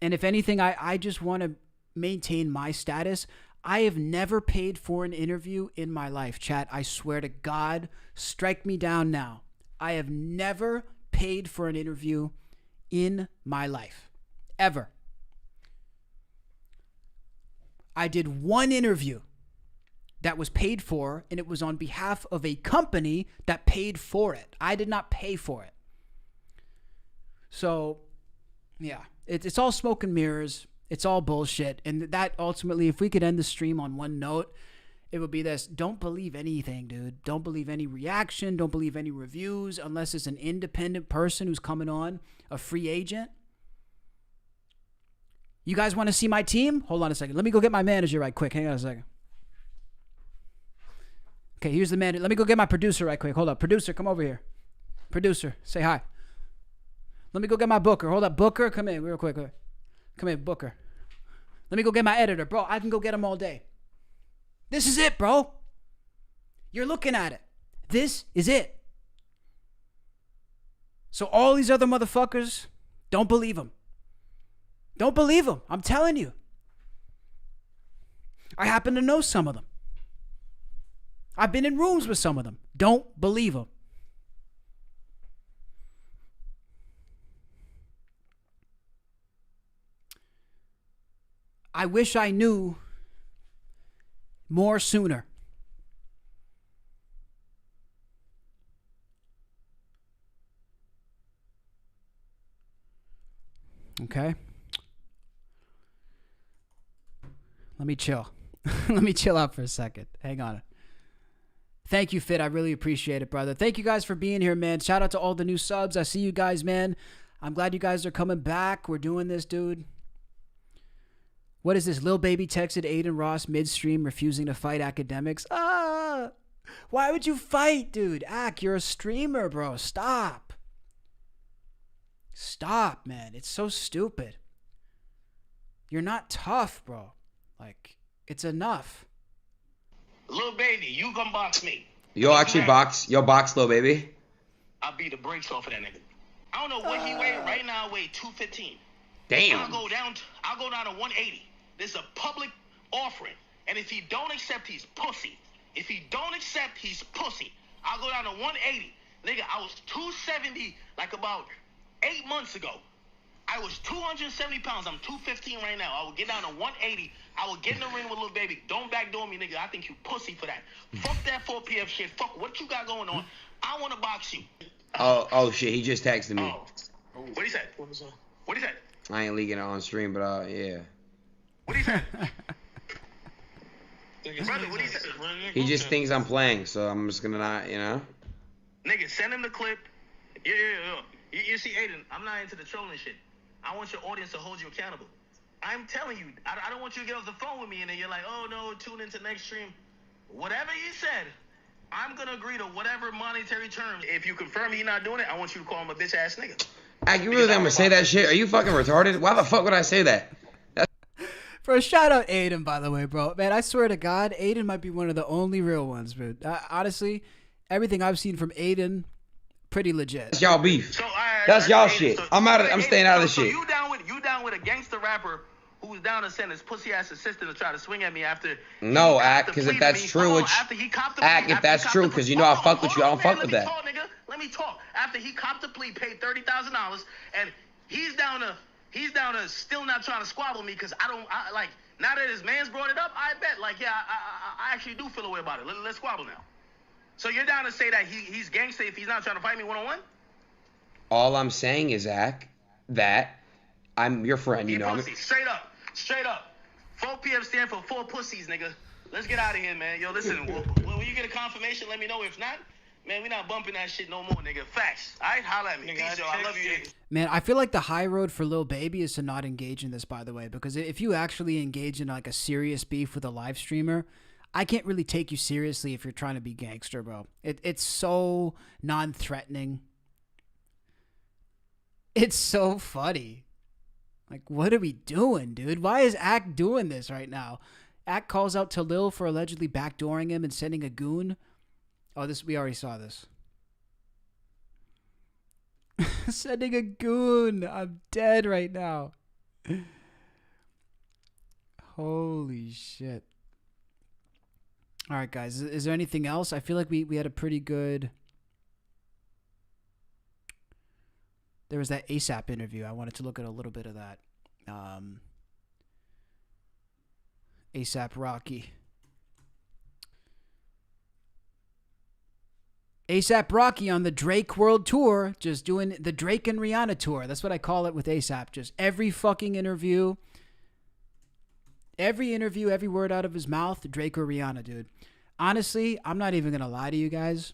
And if anything, I just want to maintain my status. I have never paid for an interview in my life, chat. I swear to God, strike me down now. I have never paid for an interview in my life. Ever. I did one interview that was paid for, and it was on behalf of a company that paid for it. I did not pay for it. So, yeah, it's all smoke and mirrors. It's all bullshit. And that ultimately, if we could end the stream on one note, it would be this. Don't believe anything, dude. Don't believe any reaction. Don't believe any reviews unless it's an independent person who's coming on, a free agent. You guys want to see my team? Hold on a second. Let me go get my manager right quick. Hang on a second. Okay, here's the manager. Let me go get my producer right quick. Hold up. Producer, come over here. Producer, say hi. Let me go get my booker. Hold up. Booker, come in real quick. Come here, Booker. Let me go get my editor. Bro, I can go get him all day. This is it, bro. You're looking at it. This is it. So all these other motherfuckers, don't believe them. Don't believe them. I'm telling you. I happen to know some of them. I've been in rooms with some of them. Don't believe them. I wish I knew more sooner. Okay. Let me chill. Let me chill out for a second. Hang on. Thank you, Fit. I really appreciate it, brother. Thank you guys for being here, man. Shout out to all the new subs. I see you guys, man. I'm glad you guys are coming back. We're doing this, dude. What is this? Lil Baby texted Aiden Ross midstream refusing to fight academics. Why would you fight, dude? You're a streamer, bro. Stop. Stop, man. It's so stupid. You're not tough, bro. Like, it's enough. Lil Baby, you come box me. Yo, actually box. Yo, box Lil Baby. I'll beat the brakes off of that nigga. I don't know what he weighed. Right now, I weigh 215. Damn. I'll go down to 180. This is a public offering. And if he don't accept, he's pussy. If he don't accept, he's pussy. I'll go down to 180. Nigga, I was 270 like about 8 months ago. I was 270 pounds. I'm 215 right now. I will get down to 180. I will get in the ring with Lil Baby. Don't backdoor me, nigga. I think you pussy for that. Fuck that 4 p.m. shit. Fuck what you got going on. I want to box you. Oh shit, he just texted me. What he said? What he said? I ain't leaking it on stream, but yeah. What he said? Brother, what he said? He just thinks I'm playing, so I'm just gonna not, you know. Nigga, send him the clip. Yeah. You see, Aiden, I'm not into the trolling shit. I want your audience to hold you accountable. I'm telling you, I don't want you to get off the phone with me and then you're like, oh no, tune into next stream. Whatever he said, I'm gonna agree to whatever monetary terms. If you confirm he's not doing it, I want you to call him a bitch ass nigga. You really think I'm gonna say that shit? Are you fucking retarded? Why the fuck would I say that? Bro, shout out Aiden, by the way, bro. Man, I swear to God, Aiden might be one of the only real ones, man. Honestly, everything I've seen from Aiden, pretty legit. That's y'all beef. That's y'all shit. I'm staying out of this shit. You down with a gangster rapper who's down to send his pussy ass assistant to try to swing at me after? No, because if that's true, if that's true, because you know I fuck with you, I don't fuck with that. Let me talk. After he copped the plea, paid $30,000, and he's down to still not trying to squabble me because like now that his man's brought it up, I bet I actually do feel a way about it. Let's squabble now. So you're down to say that he's gangster if he's not trying to fight me one-on-one? All I'm saying is, Zach, that I'm your friend, you know. Pussy. Straight up. 4 p.m. stand for 4 pussies, nigga. Let's get out of here, man. Yo, listen, when you get a confirmation, let me know. If not, man, we not bumping that shit no more, nigga. Facts. All right? Holla at me. Peace, yo. I love you, nigga. Man, I feel like the high road for Lil Baby is to not engage in this, by the way, because if you actually engage in like a serious beef with a live streamer, I can't really take you seriously if you're trying to be gangster, bro. It's so non-threatening. It's so funny. Like, what are we doing, dude? Why is Ack doing this right now? Ack calls out to Lil for allegedly backdooring him and sending a goon. Oh, we already saw this. Sending a goon. I'm dead right now. Holy shit. All right, guys. Is there anything else? I feel like we had a pretty good... There was that ASAP interview. I wanted to look at a little bit of that. ASAP Rocky. ASAP Rocky on the Drake World Tour, just doing the Drake and Rihanna tour. That's what I call it with ASAP. Just every fucking interview, every word out of his mouth, Drake or Rihanna, dude. Honestly, I'm not even going to lie to you guys.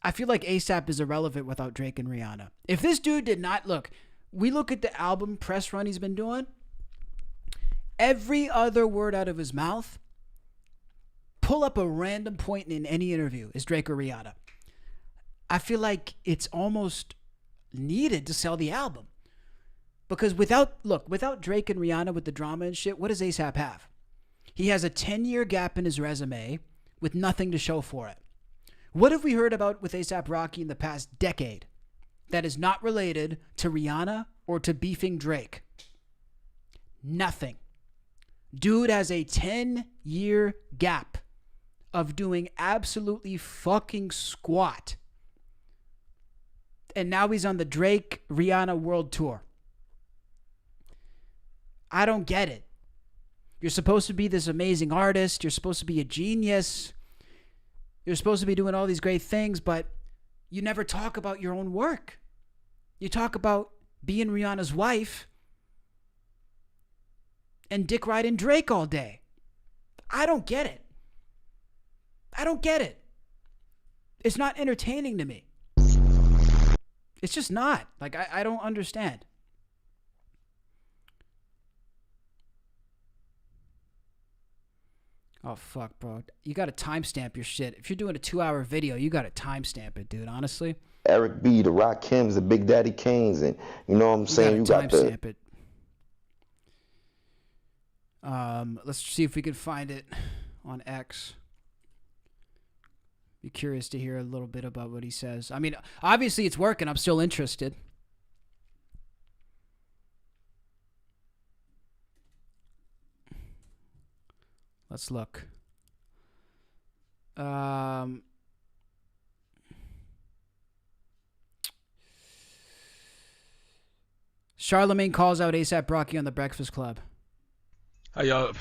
I feel like ASAP is irrelevant without Drake and Rihanna. If this dude did not, we look at the album press run he's been doing, every other word out of his mouth, pull up a random point in any interview, is Drake or Rihanna. I feel like it's almost needed to sell the album. Because without Drake and Rihanna with the drama and shit, what does ASAP have? He has a 10-year gap in his resume with nothing to show for it. What have we heard about with ASAP Rocky in the past decade that is not related to Rihanna or to beefing Drake? Nothing. Dude has a 10-year gap of doing absolutely fucking squat. And now he's on the Drake Rihanna World Tour. I don't get it. You're supposed to be this amazing artist. You're supposed to be a genius. You're supposed to be doing all these great things, but you never talk about your own work. You talk about being Rihanna's wife and dick riding Drake all day. I don't get it. It's not entertaining to me. It's just not. I don't understand. Oh, fuck, bro. You got to timestamp your shit. If you're doing a 2-hour video, you got to timestamp it, dude, honestly. Eric B., the Rakims, the Big Daddy Kanes, and you know what I'm saying? You got to timestamp it. Let's see if we can find it on X. Be curious to hear a little bit about what he says. I mean, obviously it's working. I'm still interested. Let's look. Charlemagne calls out ASAP Rocky on The Breakfast Club. How y'all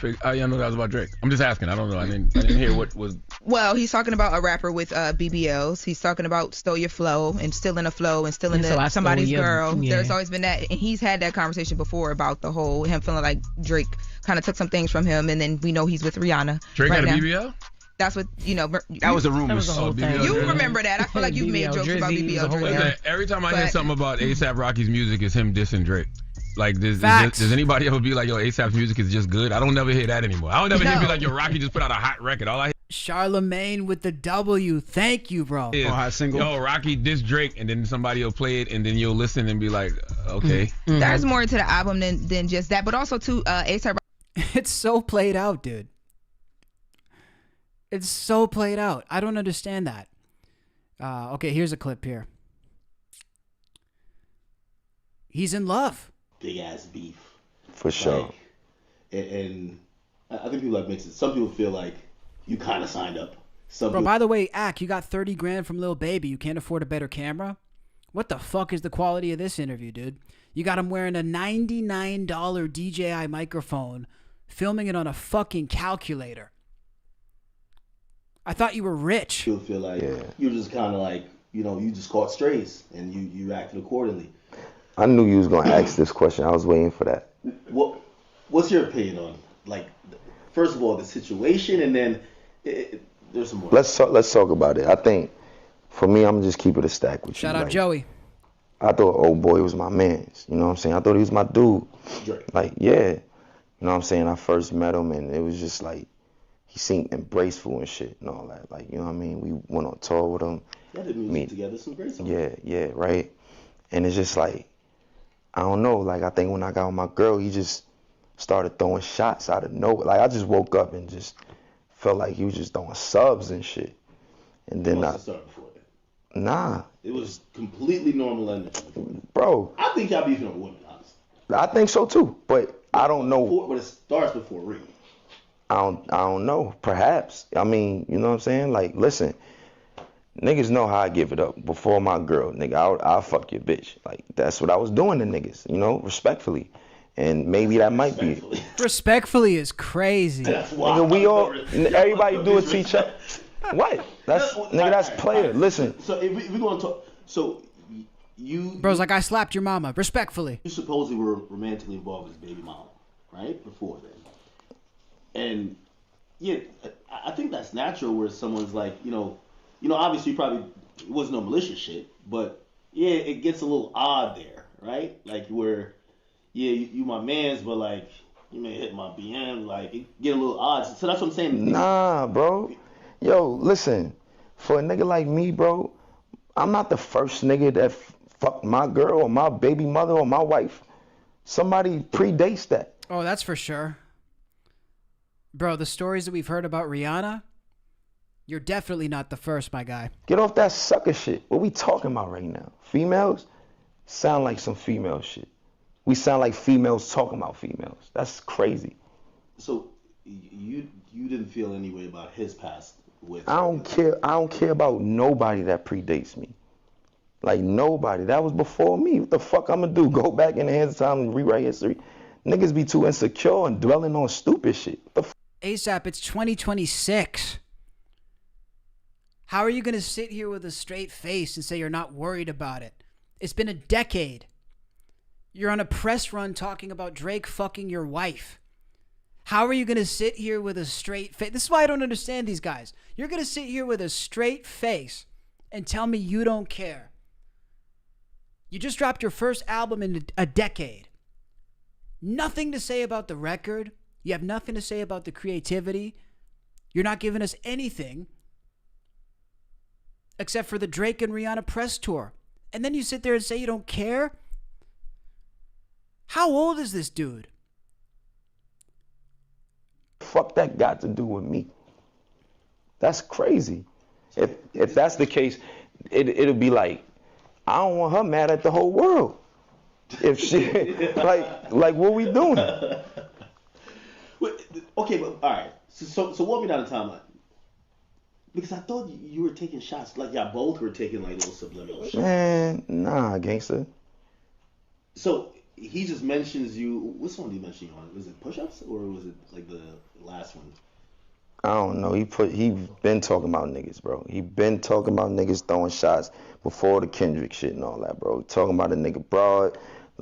know that was about Drake? I'm just asking. I don't know. I didn't hear what was. Well, he's talking about a rapper with BBLs. He's talking about stole your flow and stealing the flow and stealing somebody's girl. Yeah. There's always been that, and he's had that conversation before about the whole him feeling like Drake kind of took some things from him, and then we know he's with Rihanna. Drake right had a now. BBL? That's what That was a rumor. That was the whole thing. You remember that? I feel like you've made jokes about BBL. Every time I hear something about A$AP Rocky's music, it's him dissing Drake. Like, does anybody ever be like, yo, A$AP's music is just good? I don't never hear that anymore. I don't never hear be like, yo, Rocky just put out a hot record. All I hear Charlemagne with the W. Thank you, bro. is, hot single. yo, Rocky diss Drake, and then somebody will play it, and then you'll listen and be like, okay. Mm-hmm. There's more to the album than just that, but also too, A$AP. It's so played out, dude. It's so played out. I don't understand that. Okay, here's a clip here. He's in love. Big ass beef. For sure. And I think people have mixed it. Some people feel like you kind of signed up. Bro, by the way, you got 30 grand from Lil Baby. You can't afford a better camera? What the fuck is the quality of this interview, dude? You got him wearing a $99 DJI microphone, filming it on a fucking calculator. I thought you were rich. People feel like you're just kind of like, you just caught strays and you acted accordingly. I knew you was gonna ask this question. I was waiting for that. What's your opinion on, like, first of all, the situation, and then there's some more. Let's talk about it. I think for me, I'm just keep it a stack with you. Shout out Joey. I thought old boy was my man. You know what I'm saying? I thought he was my dude. Drake. Like, yeah. You know what I'm saying? I first met him and it was just like, he seemed embraceful and shit and all that. Like, you know what I mean? We went on tour with him. Yeah, did music together, some great songs. Yeah, right. And it's just like, I don't know, like, I think when I got with my girl, he just started throwing shots out of nowhere. Like, I just woke up and just felt like he was just throwing subs and shit. And then started before that. Nah. It was completely normal energy. Bro. I think y'all beefing with women, honestly. I think so too, but I don't know. But it starts before Ring. I don't know. Perhaps. I mean, you know what I'm saying? Like, listen, niggas know how I give it up. Before my girl, nigga, I'll fuck your bitch. Like, that's what I was doing to niggas, respectfully. And maybe that might be it. Respectfully is crazy. That's nigga, we all, everybody do it to each other. What? That's player. Listen. So if we're going to talk, so you... Bro's like, I slapped your mama, respectfully. You supposedly were romantically involved with his baby mama, right? Before then. And, yeah, I think that's natural where someone's like, obviously probably, it wasn't no malicious shit, but, yeah, it gets a little odd there, right? Like, where, yeah, you my mans, but, like, you may hit my BM, like, it get a little odd. So that's what I'm saying. Nah, bro. Yo, listen, for a nigga like me, bro, I'm not the first nigga that fucked my girl or my baby mother or my wife. Somebody predates that. Oh, that's for sure. Bro, the stories that we've heard about Rihanna, you're definitely not the first, my guy. Get off that sucker shit. What we talking about right now? Females sound like some female shit. We sound like females talking about females. That's crazy. So you didn't feel any way about his past with... I don't care about nobody that predates me. Like, nobody. That was before me. What the fuck I'm gonna do? Go back in the hands of time and rewrite history? Niggas be too insecure and dwelling on stupid shit. What the fuck? A$AP, it's 2026. How are you going to sit here with a straight face and say you're not worried about it? It's been a decade. You're on a press run talking about Drake fucking your wife. How are you going to sit here with a straight face? This is why I don't understand these guys. You're going to sit here with a straight face and tell me you don't care. You just dropped your first album in a decade. Nothing to say about the record. You have nothing to say about the creativity. You're not giving us anything except for the Drake and Rihanna press tour. And then you sit there and say you don't care? How old is this dude? Fuck that got to do with me. That's crazy. If that's the case, it'll be like, I don't want her mad at the whole world. If she, like what we doing? Okay, but all right. So walk me down the timeline. Because I thought you were taking shots, like y'all both were taking like little subliminal shots. Man, nah, gangster. So he just mentions you. What song did he mention you on? Was it Push Ups or was it like the last one? I don't know. He been talking about niggas, bro. He been talking about niggas throwing shots before the Kendrick shit and all that, bro. Talking about a nigga broad,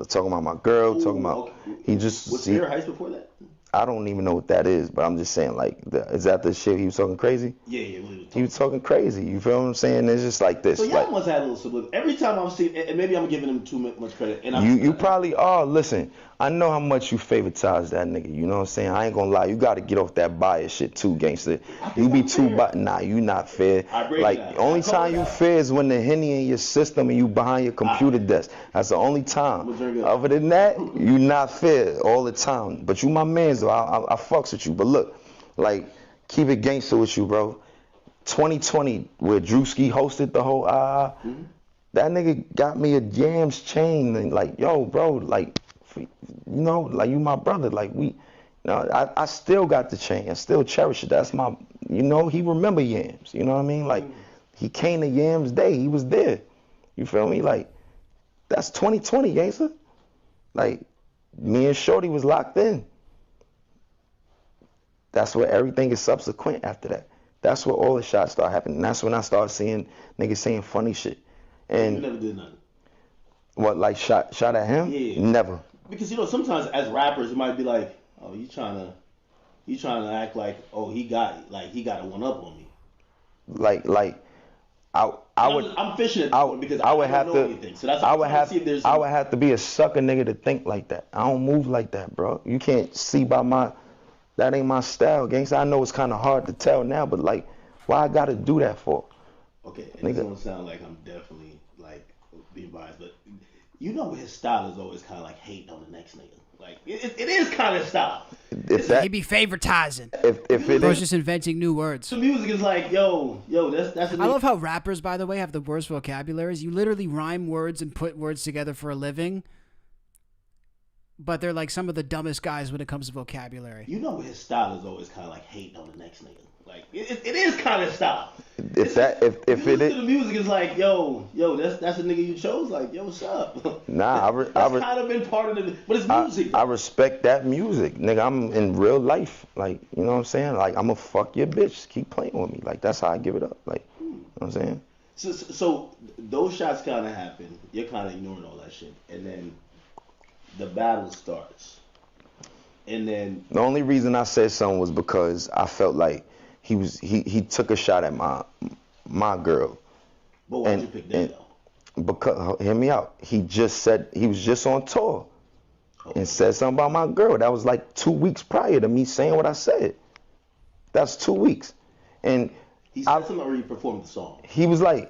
talking about my girl, talking about he just. Was Fair Heights before that? I don't even know what that is, but I'm just saying, like, is that the shit he was talking crazy? Yeah. He was talking crazy. You feel what I'm saying? It's just like this. So y'all like, must have had a little subliminal. Every time I'm seeing, and maybe I'm giving him too much credit. And you probably are. Listen, I know how much you favorize that nigga. You know what I'm saying? I ain't gonna lie. You got to get off that bias shit too, gangster. You be too biased. Nah, you not fair. Like, only time you fair is when the Henny in your system and you behind your computer desk. That's the only time. Other than that, you not fair all the time. But you my man, so I fucks with you. But look, like, keep it gangster with you, bro. 2020, where Drewski hosted the whole that nigga got me a Yams chain and like, yo, bro, like, you know, like, you my brother, like, I still got the chain, I still cherish it. That's my, you know, he remember Yams, you know what I mean? Like, he came to Yams Day, he was there, you feel me? Like, that's 2020, gangster. Like, me and Shorty was locked in. That's where everything is subsequent after that. That's where all the shots start happening. That's when I started seeing niggas saying funny shit. And you never did nothing. What, like shot at him? Yeah. Never. Because, you know, sometimes as rappers it might be like, oh, you trying to act like, oh, he got a one up on me. I'm fishing at this point because I don't know anything. So that's I would have to be a sucker nigga to think like that. I don't move like that, bro. You can't see by that ain't my style, gangsta. I know it's kind of hard to tell now, but like, why I gotta do that for? Okay, and this don't sound like I'm definitely like being biased, but you know his style is always kind of like hating on the next nigga. Like it is kind of style. He be favoritizing. If it is just inventing new words. So music is like, yo, that's. I love how rappers, by the way, have the worst vocabularies. You literally rhyme words and put words together for a living. But they're like some of the dumbest guys when it comes to vocabulary. You know his style is always kind of like hating on the next nigga. Like it is kind of style. If the music is like, yo, that's the nigga you chose. Like, yo, what's up? Nah, that's kind of been part of it, but it's music. I respect that music, nigga. I'm in real life, like, you know what I'm saying? Like, I'ma fuck your bitch. Keep playing with me. Like, that's how I give it up. Like, you know what I'm saying? So those shots kind of happen. You're kind of ignoring all that shit, and then the battle starts. And then the only reason I said something was because I felt like he took a shot at my girl. But why'd you pick that though? Because, hear me out. He just said he was just on tour and said something about my girl. That was like 2 weeks prior to me saying what I said. That's 2 weeks. And he said something or he performed the song? He was like,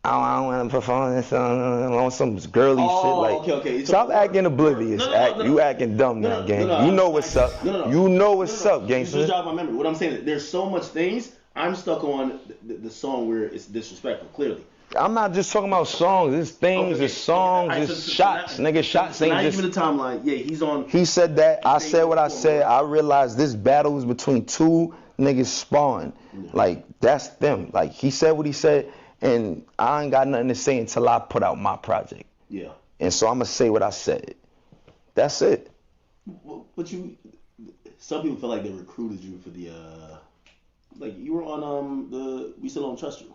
I don't want to perform this on some girly shit. Like, okay. Stop acting oblivious. You acting dumb now, gang. You know what's up. You know what's up, gangster. You just jogged my memory. What I'm saying is there's so much things. I'm stuck on the song where it's disrespectful, clearly. I'm not just talking about songs. It's things, it's songs, it's shots. Nigga, shots ain't just... Now you the timeline. Yeah, he's on... He said that. I said what I said. I realized this battle is between two niggas spawned. Like, that's them. Like, he said what he said. And I ain't got nothing to say until I put out my project. Yeah. And so I'm going to say what I said. That's it. But some people feel like they recruited you for the, like you were on the We Still Don't Trust You.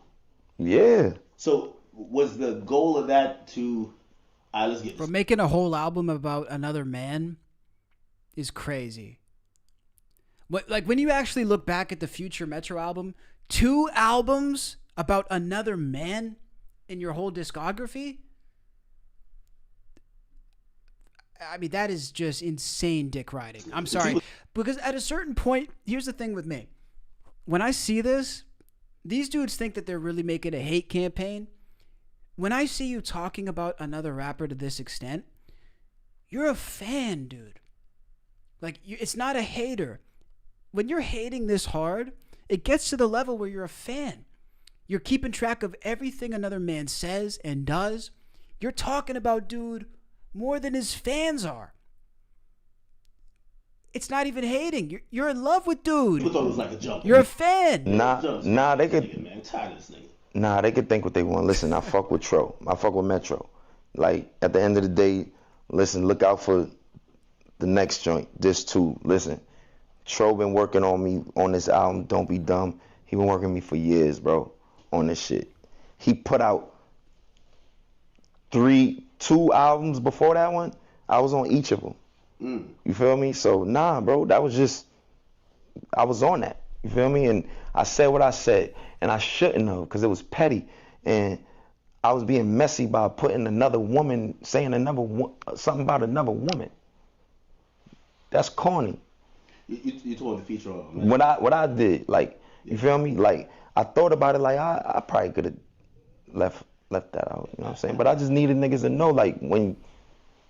Yeah. So was the goal of that to, let's get this. But making a whole album about another man is crazy. Like when you actually look back at the Future Metro album, 2 albums about another man in your whole discography? I mean, that is just insane dick riding. I'm sorry. Because at a certain point, here's the thing with me. When I see this, these dudes think that they're really making a hate campaign. When I see you talking about another rapper to this extent, you're a fan, dude. Like, it's not a hater. When you're hating this hard, it gets to the level where you're a fan. You're keeping track of everything another man says and does. You're talking about dude more than his fans are. It's not even hating. You're in love with dude. People thought it was like a joke. You're a fan. Nah, they could. Man, I'm tired of this nigga. Nah, they could think what they want. Listen, I fuck with Metro. I fuck with Metro. Like, at the end of the day, Listen, look out for the next joint. This too. Listen, Tro been working on me on this album, Don't Be Dumb. He been working me for years, bro, on this shit. He put out 2 albums before that one. I was on each of them. You feel me? So, nah, bro, that was just, I was on that. You feel me? And I said what I said, and I shouldn't have, because it was petty. And I was being messy by putting another woman, saying something about another woman. That's corny. You told the feature on What I did, like, you feel me? Like, I thought about it, like, I probably could have left that out, you know what I'm saying? But I just needed niggas to know, like, when...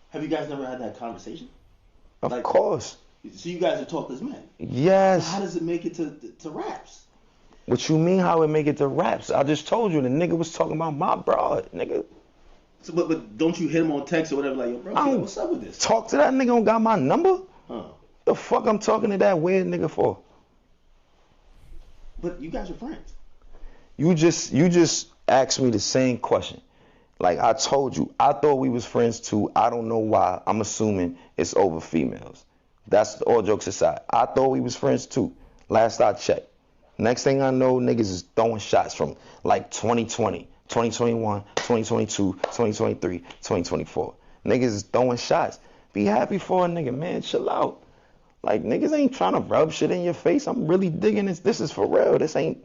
Have you guys never had that conversation? Of course. So you guys have talked as men? Yes. So how does it make it to raps? What you mean how it make it to raps? I just told you, the nigga was talking about my broad, nigga. So, but don't you hit him on text or whatever, like, yo, bro, what's up with this? Talk to that nigga who got my number? Huh. The fuck I'm talking to that weird nigga for? But you guys are friends. You just asked me the same question. Like I told you, I thought we was friends too. I don't know why. I'm assuming it's over females. That's all jokes aside. I thought we was friends too. Last I checked. Next thing I know, niggas is throwing shots from like 2020, 2021, 2022, 2023, 2024. Niggas is throwing shots. Be happy for a nigga, man. Chill out. Like, niggas ain't trying to rub shit in your face. I'm really digging this. This is for real. This ain't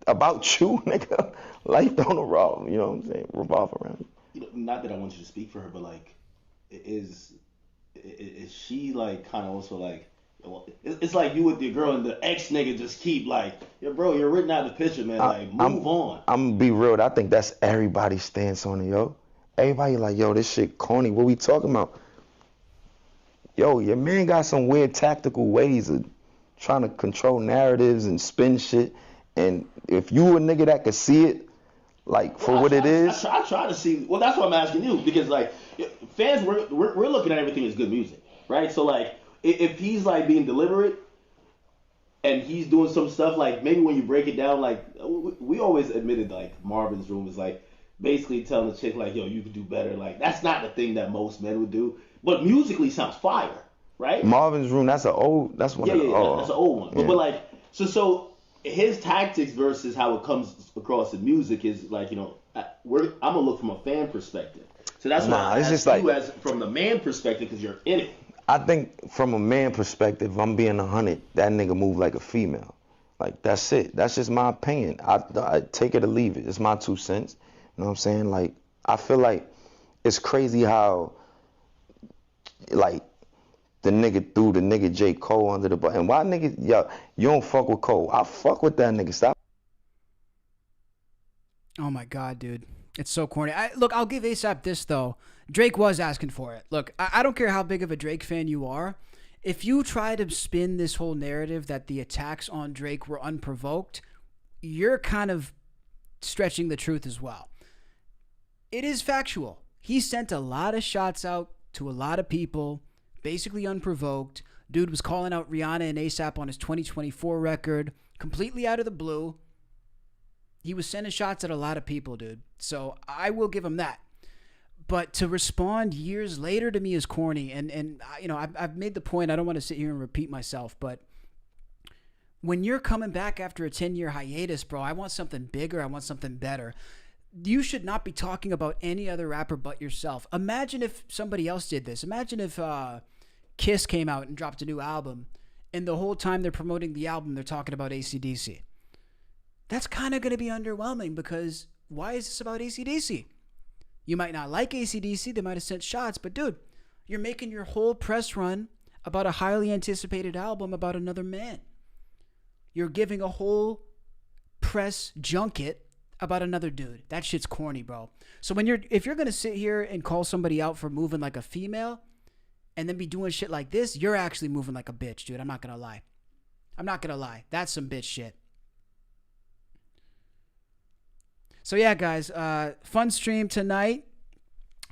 about you, nigga. Life don't revolve, you know what I'm saying? Revolve around you. Not that I want you to speak for her, but, like, is she, like, kind of also, like, it's like you with your girl and the ex nigga just keep, like, yo, bro, you're written out of the picture, man. Like, move on. I'm gonna be real. I think that's everybody's stance on it, yo. Everybody like, yo, this shit corny. What we talking about? Yo, your man got some weird tactical ways of trying to control narratives and spin shit. And if you a nigga that could see it, like, for what it is. I try to see. Well, that's what I'm asking you. Because, like, fans, we're looking at everything as good music, right? So, like, if he's, like, being deliberate and he's doing some stuff, like, maybe when you break it down, like, we always admitted, like, Marvin's Room is, like, basically telling the chick, like, yo, you could do better. Like, that's not the thing that most men would do. But musically sounds fire, right? Marvin's Room, that's one of the that's an old one. Yeah. But like, so his tactics versus how it comes across in music is like, you know, I'm gonna look from a fan perspective. So that's why I ask you as from the man perspective, because you're in it. I think from a man perspective, if I'm being 100, that nigga move like a female. Like, that's it. That's just my opinion. I take it or leave it. It's my 2 cents. You know what I'm saying? Like, I feel like it's crazy how, like, the nigga threw the nigga J. Cole under the bus. And why nigga, yo, you don't fuck with Cole? I fuck with that nigga. Stop. Oh my God, dude. It's so corny. Look, I'll give ASAP this, though. Drake was asking for it. Look, I don't care how big of a Drake fan you are. If you try to spin this whole narrative that the attacks on Drake were unprovoked, you're kind of stretching the truth as well. It is factual. He sent a lot of shots out to a lot of people, basically unprovoked. Dude was calling out Rihanna and ASAP on his 2024 record, completely out of the blue. He was sending shots at a lot of people, dude. So I will give him that. But to respond years later to me is corny. And you know, I've made the point. I don't want to sit here and repeat myself, but when you're coming back after a 10-year hiatus, bro, I want something bigger. I want something better. You should not be talking about any other rapper but yourself. Imagine if somebody else did this. Imagine if Kiss came out and dropped a new album, and the whole time they're promoting the album, they're talking about AC/DC. That's kind of going to be underwhelming, because why is this about AC/DC? You might not like AC/DC. They might have sent shots, but dude, you're making your whole press run about a highly anticipated album about another man. You're giving a whole press junket about another dude. That shit's corny, bro. So if you're going to sit here and call somebody out for moving like a female and then be doing shit like this, you're actually moving like a bitch, dude. I'm not going to lie. That's some bitch shit. So yeah, guys, fun stream tonight.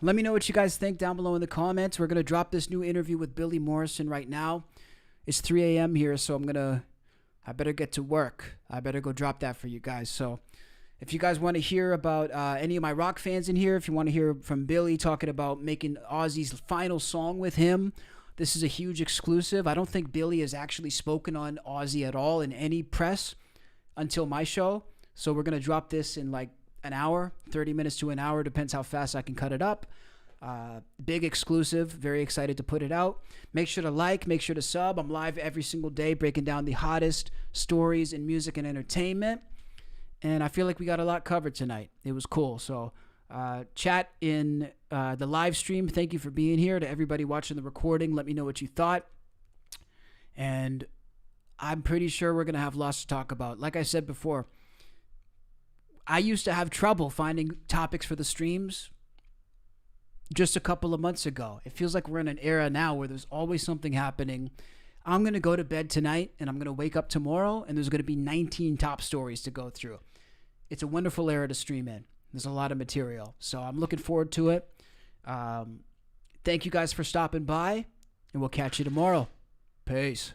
Let me know what you guys think down below in the comments. We're going to drop this new interview with Billy Morrison right now. It's 3 a.m. here, so I better get to work. I better go drop that for you guys. So If you guys want to hear about any of my rock fans in here, if you want to hear from Billy talking about making Ozzy's final song with him, this is a huge exclusive. I don't think Billy has actually spoken on Ozzy at all in any press until my show. So we're going to drop this in like an hour, 30 minutes to an hour, depends how fast I can cut it up. Big exclusive, very excited to put it out. Make sure to like, make sure to sub. I'm live every single day breaking down the hottest stories in music and entertainment. And I feel like we got a lot covered tonight. It was cool. So chat in the live stream. Thank you for being here. To everybody watching the recording, let me know what you thought. And I'm pretty sure we're going to have lots to talk about. Like I said before, I used to have trouble finding topics for the streams just a couple of months ago. It feels like we're in an era now where there's always something happening. I'm going to go to bed tonight and I'm going to wake up tomorrow and there's going to be 19 top stories to go through. It's a wonderful era to stream in. There's a lot of material. So I'm looking forward to it. Thank you guys for stopping by and we'll catch you tomorrow. Peace.